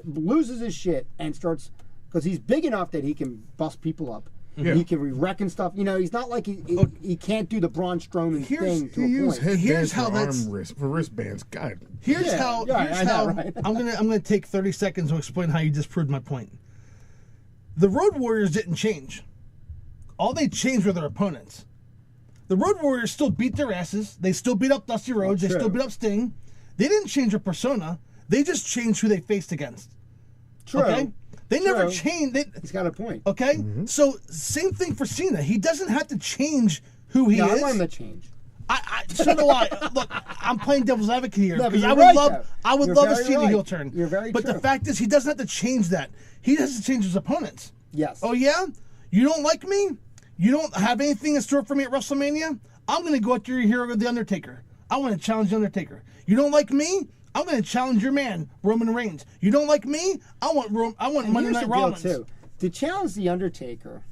loses his shit and starts, because he's big enough that he can bust people up. Yeah. He can re-wreck and stuff. You know, he's not like he can't do the Braun Strowman thing to He a used point. headbands how for that's- wristbands. God. Here's Yeah, how. yeah, Here's I know, how. right? I'm gonna take 30 seconds to explain how you disproved my point. The Road Warriors didn't change. All they changed were their opponents. The Road Warriors still beat their asses. They still beat up Dusty Rhodes. They True. still beat up Sting. They didn't change their persona. They just changed who they faced against. True. Okay? They never True. changed. He's got a point. Okay? So, same thing for Cena. He doesn't have to change who he No, is. I want him to change. So do I. Look, I'm playing devil's advocate here No, but because you're I right, would though. I would You're love to very see the right. heel turn. You're very But the true. fact is, he doesn't have to change that. He has to change his opponents. Yes. Oh yeah, you don't like me? You don't have anything in store for me at WrestleMania? I'm gonna go after your hero, the Undertaker. I want to challenge the Undertaker. You don't like me? I'm gonna challenge your man, Roman Reigns. You don't like me? I want And Monday here's Night the deal, Rollins. too. To challenge the Undertaker,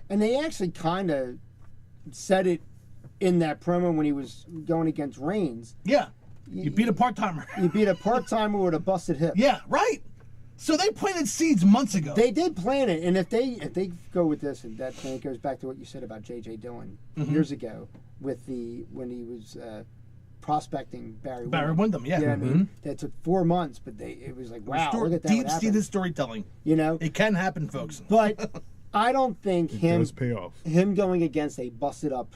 and they actually kind of said it in that promo when he was going against Reigns. Yeah, you beat a part timer. You beat a part-timer with a busted hip. Yeah, right. So they planted seeds months ago. They did plan it, and if they go with this, and that plan goes back to what you said about J.J. Dillon years ago with when he was prospecting Barry Windham, yeah. You know what I mean? That took 4 months, but it was like, wow, look at that. Deep-seated storytelling. You know? It can happen, folks. But I don't think It does pay off. him going against a busted up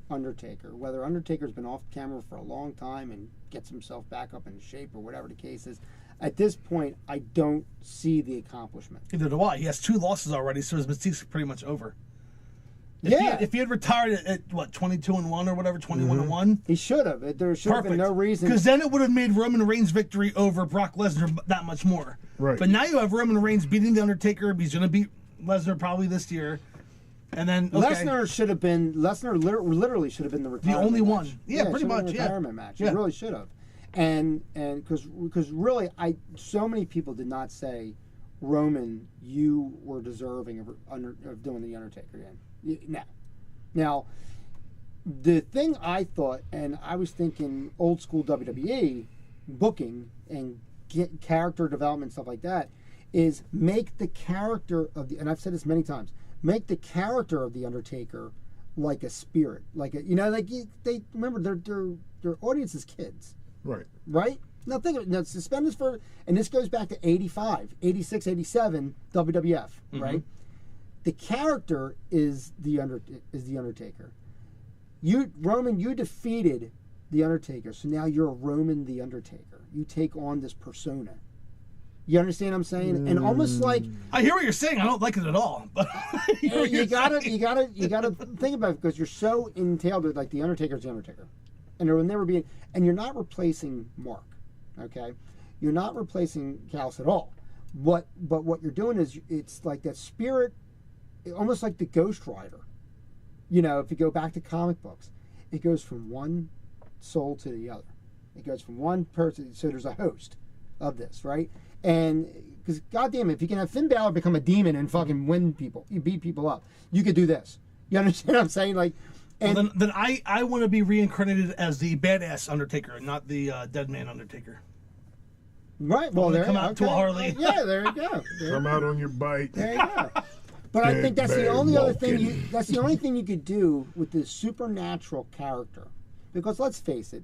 Undertaker, whether Undertaker's been off camera for a long time and gets himself back up in shape or whatever the case is, at this point, I don't see the accomplishment. Neither do I. He has 2 losses already, so his mystique's pretty much over. If he had retired at what, 22-1 or whatever, 21-1, He should have. There should have been no reason. Because then it would have made Roman Reigns' victory over Brock Lesnar that much more. Right. But now you have Roman Reigns beating the Undertaker. He's going to beat Lesnar probably this year, and then Lesnar should have been. Lesnar literally should have been the retirement only match. one. Yeah, pretty it should have been much, the yeah. retirement match. Yeah. It really should have. And because really, so many people did not say, Roman, you were deserving of doing the Undertaker again. No. Now, the thing I thought, and I was thinking old school WWE booking and character development, stuff like that, is make the character of the, and I've said this many times, make the character of the Undertaker like a spirit, like a, they remember their audience is kids, Right. right? Now think of it. Now suspend this for, and this goes back to 85, 86, 87 WWF, right? The character is the Undertaker. Roman, you defeated the Undertaker, so now you're Roman the Undertaker. You take on this persona. You understand what I'm saying? And almost like I hear what you're saying. I don't like it at all. But you gotta think about it because you're so entailed with like the Undertaker's the Undertaker, and there will never be. And you're not replacing Mark, okay? You're not replacing Callis at all. But what you're doing is it's like that spirit, almost like the Ghost Rider. You know, if you go back to comic books, it goes from one soul to the other. It goes from one person. So there's a host of this, right? And because goddamn, if you can have Finn Balor become a demon and fucking win people, you beat people up, you could do this. You understand what I'm saying? Like, and well, then I want to be reincarnated as the badass Undertaker, not the dead man Undertaker. Right. Well, there come out to a Harley. Yeah, there you go. Come out on your bike. There you go. But I think that's the only other thing. That's the only thing you could do with this supernatural character, because let's face it,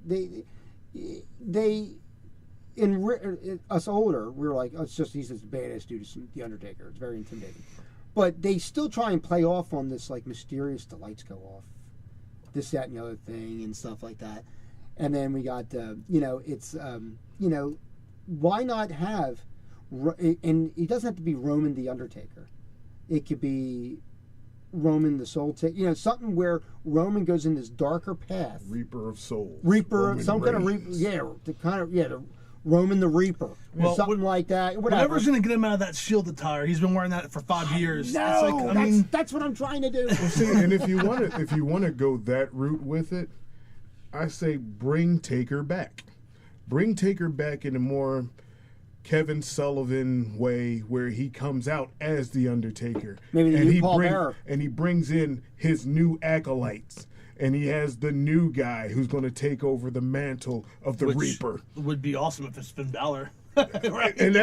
us older, we're like, oh, he's this badass dude, the Undertaker. It's very intimidating. But they still try and play off on this like mysterious. The lights go off, this, that, and the other thing, and stuff like that. And then we got, why not have, and he doesn't have to be Roman the Undertaker. It could be Roman the Soul Taker. Something where Roman goes in this darker path. Reaper of Souls. The Roman the Reaper. Well, something like that. Whatever's going to get him out of that Shield attire. He's been wearing that for 5 years. No, that's what I'm trying to do. Well, see, and if you want to go that route with it, I say bring Taker back. Bring Taker back in a more Kevin Sullivan way, where he comes out as the Undertaker. Maybe the new Paul Bearer. And he brings in his new acolytes. And he has the new guy who's going to take over the mantle of the Reaper. Would be awesome if it's Finn Balor. Right. And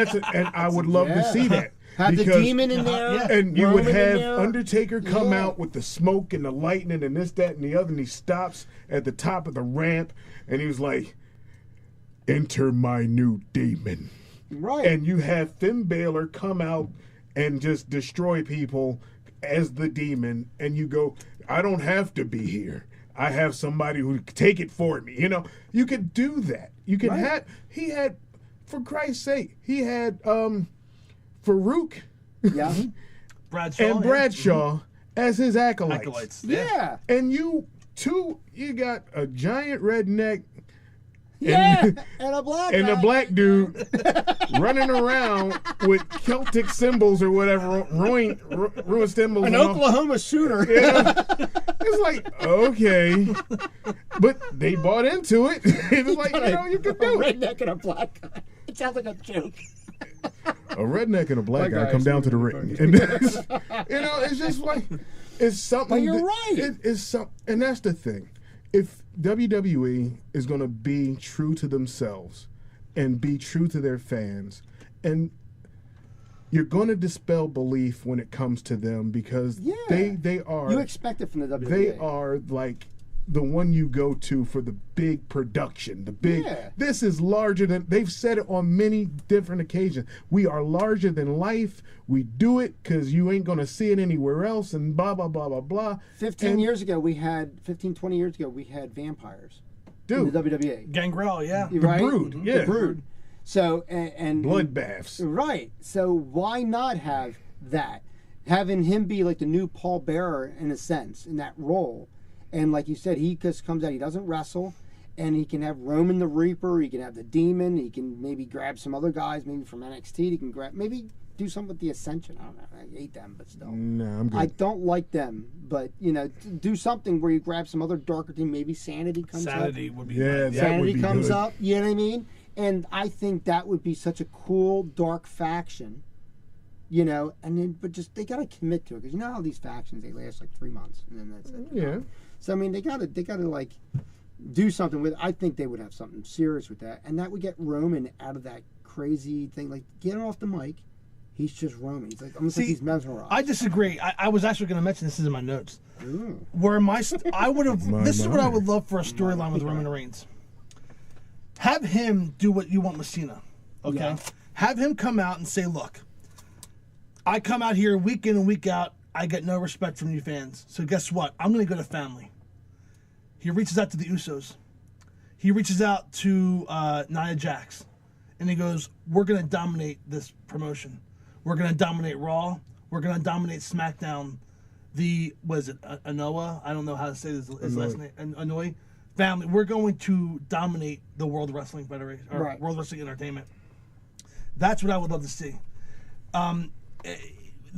I would love to see that. Have the demon in there. And you would have Undertaker come out with the smoke and the lightning and this, that, and the other, and he stops at the top of the ramp, and he was like, "Enter my new demon." Right. And you have Finn Balor come out and just destroy people as the demon, and you go, "I don't have to be here. I have somebody who can take it for me." You could do that. You could he had, for Christ's sake, he had Farouk Bradshaw Mm-hmm. as his acolytes. Yeah. And you got a giant redneck and a black and guy. a black dude running around with Celtic symbols or whatever, ruined symbols. An Oklahoma shooter. Yeah. It's like, okay. But they bought into it. It was like, you could do a it. redneck and a black guy. It sounds like a joke. A redneck and a black guy come down to the ring. And it's just like, it's something. But you're right. And that's the thing. If WWE is going to be true to themselves and be true to their fans, and you're going to dispel belief when it comes to them, because they are. You expect it from the WWE. They are like the one you go to for the big production. This is larger than, they've said it on many different occasions. We are larger than life. We do it because you ain't going to see it anywhere else, and blah, blah, blah, blah, blah. 20 years ago, we had vampires. Dude. In the WWE. Gangrel, yeah. The Brood, Mm-hmm. yeah. The Brood. So, and bloodbaths. Right. So why not have that? Having him be like the new Paul Bearer, in a sense, in that role. And like you said, he just comes out, he doesn't wrestle, and he can have Roman the Reaper, he can have the Demon, he can maybe grab some other guys, maybe from NXT, he can maybe do something with the Ascension. I don't know, I hate them, but still. No, I'm good. I don't like them, but, do something where you grab some other darker team, maybe Sanity comes up. Sanity would be good. Sanity comes up, you know what I mean? And I think that would be such a cool, dark faction. But just they gotta commit to it, because how these factions, they last like 3 months and then that's it. Yeah. So they gotta like do something with it. I think they would have something serious with that, and that would get Roman out of that crazy thing. Like, get him off the mic. He's just Roman. He's like almost like he's mesmerized. I disagree. I was actually going to mention this is in my notes. Ooh. Where I would have. This is what I would love for a storyline with Roman Reigns. Have him do what you want with Cena. Okay. Yeah. Have him come out and say, "Look, I come out here week in and week out. I get no respect from you fans. So guess what? I'm going to go to family." He reaches out to the Usos. He reaches out to Nia Jax. And he goes, "We're going to dominate this promotion. We're going to dominate Raw. We're going to dominate SmackDown. Anoa? I don't know how to say his last name. Anoy family. We're going to dominate the World Wrestling Federation, or World Wrestling Entertainment." That's what I would love to see.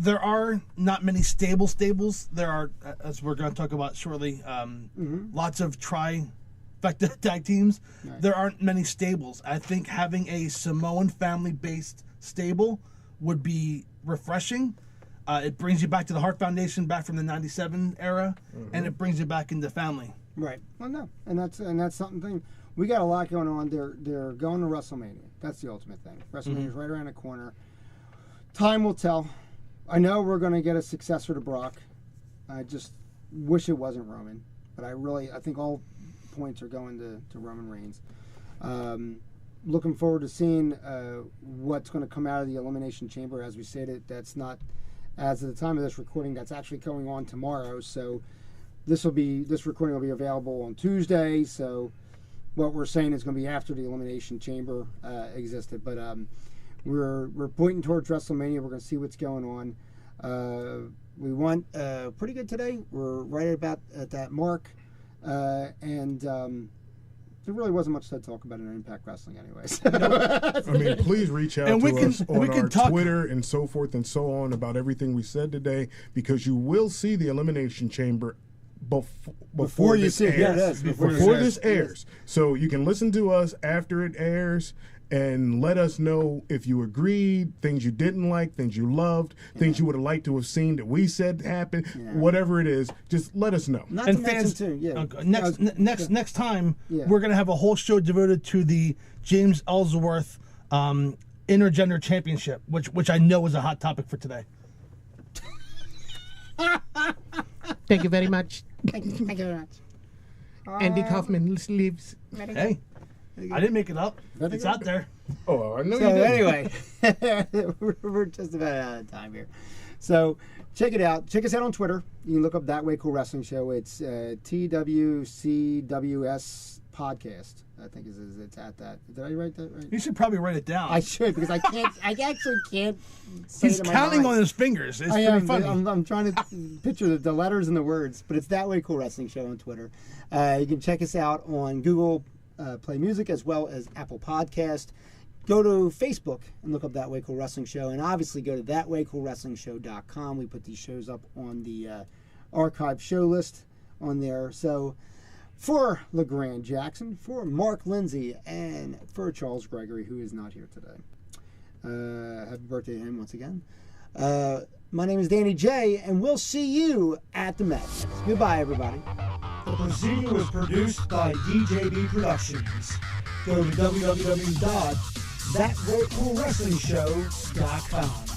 There are not many stables. There are, as we're going to talk about shortly, lots of trifecta tag teams. Right. There aren't many stables. I think having a Samoan family-based stable would be refreshing. It brings you back to the Hart Foundation, back from the '97 era, and it brings you back into family. Right. Well, no, and that's something. we got a lot going on. They're going to WrestleMania. That's the ultimate thing. WrestleMania is right around the corner. Time will tell. I know we're going to get a successor to Brock. I just wish it wasn't Roman, but I think all points are going to Roman Reigns. Looking forward to seeing what's going to come out of the Elimination Chamber. As we stated, that's not, as of the time of this recording, that's actually going on tomorrow. So this recording will be available on Tuesday. So what we're saying is going to be after the Elimination Chamber existed. But we're pointing towards WrestleMania. We're going to see what's going on. We went pretty good today. We're right about at that mark. And there really wasn't much to talk about in Impact Wrestling anyways. I mean, please reach out and to us on our Twitter and so forth and so on about everything we said today, because you will see the Elimination Chamber before this airs. Before this airs. So you can listen to us after it airs and let us know if you agreed, things you didn't like, things you loved, things you would have liked to have seen that we said happened, whatever it is, just let us know. Not and to fans, mention too, next time, we're going to have a whole show devoted to the James Ellsworth Intergender Championship, which I know is a hot topic for today. Thank you very much. Thank you very much. Andy Kaufman lives. Hey, I didn't make it up. It's out there. Oh, I know you did. Anyway, we're just about out of time here. So check it out. Check us out on Twitter. You can look up That Way Cool Wrestling Show. It's TWCWS Podcast. I think it's at that. Did I write that right? You should probably write it down. I should, because I can't. I actually can't. Say He's counting on his fingers. It's pretty funny. I'm trying to picture the letters and the words, but it's That Way Cool Wrestling Show on Twitter. You can check us out on Google Play Music as well as Apple Podcast. Go to Facebook and look up That Way Cool Wrestling Show, and obviously go to thatwaycoolwrestlingshow.com. We put these shows up on the archive show list on there. So for LeGrand Jackson, for Mark Lindsay, and for Charles Gregory, who is not here today. Happy birthday to him once again. My name is Danny J, and we'll see you at the match. Goodbye, everybody. The proceeding was produced by DJB Productions. Go to www.thatwaycoolwrestlingshow.com.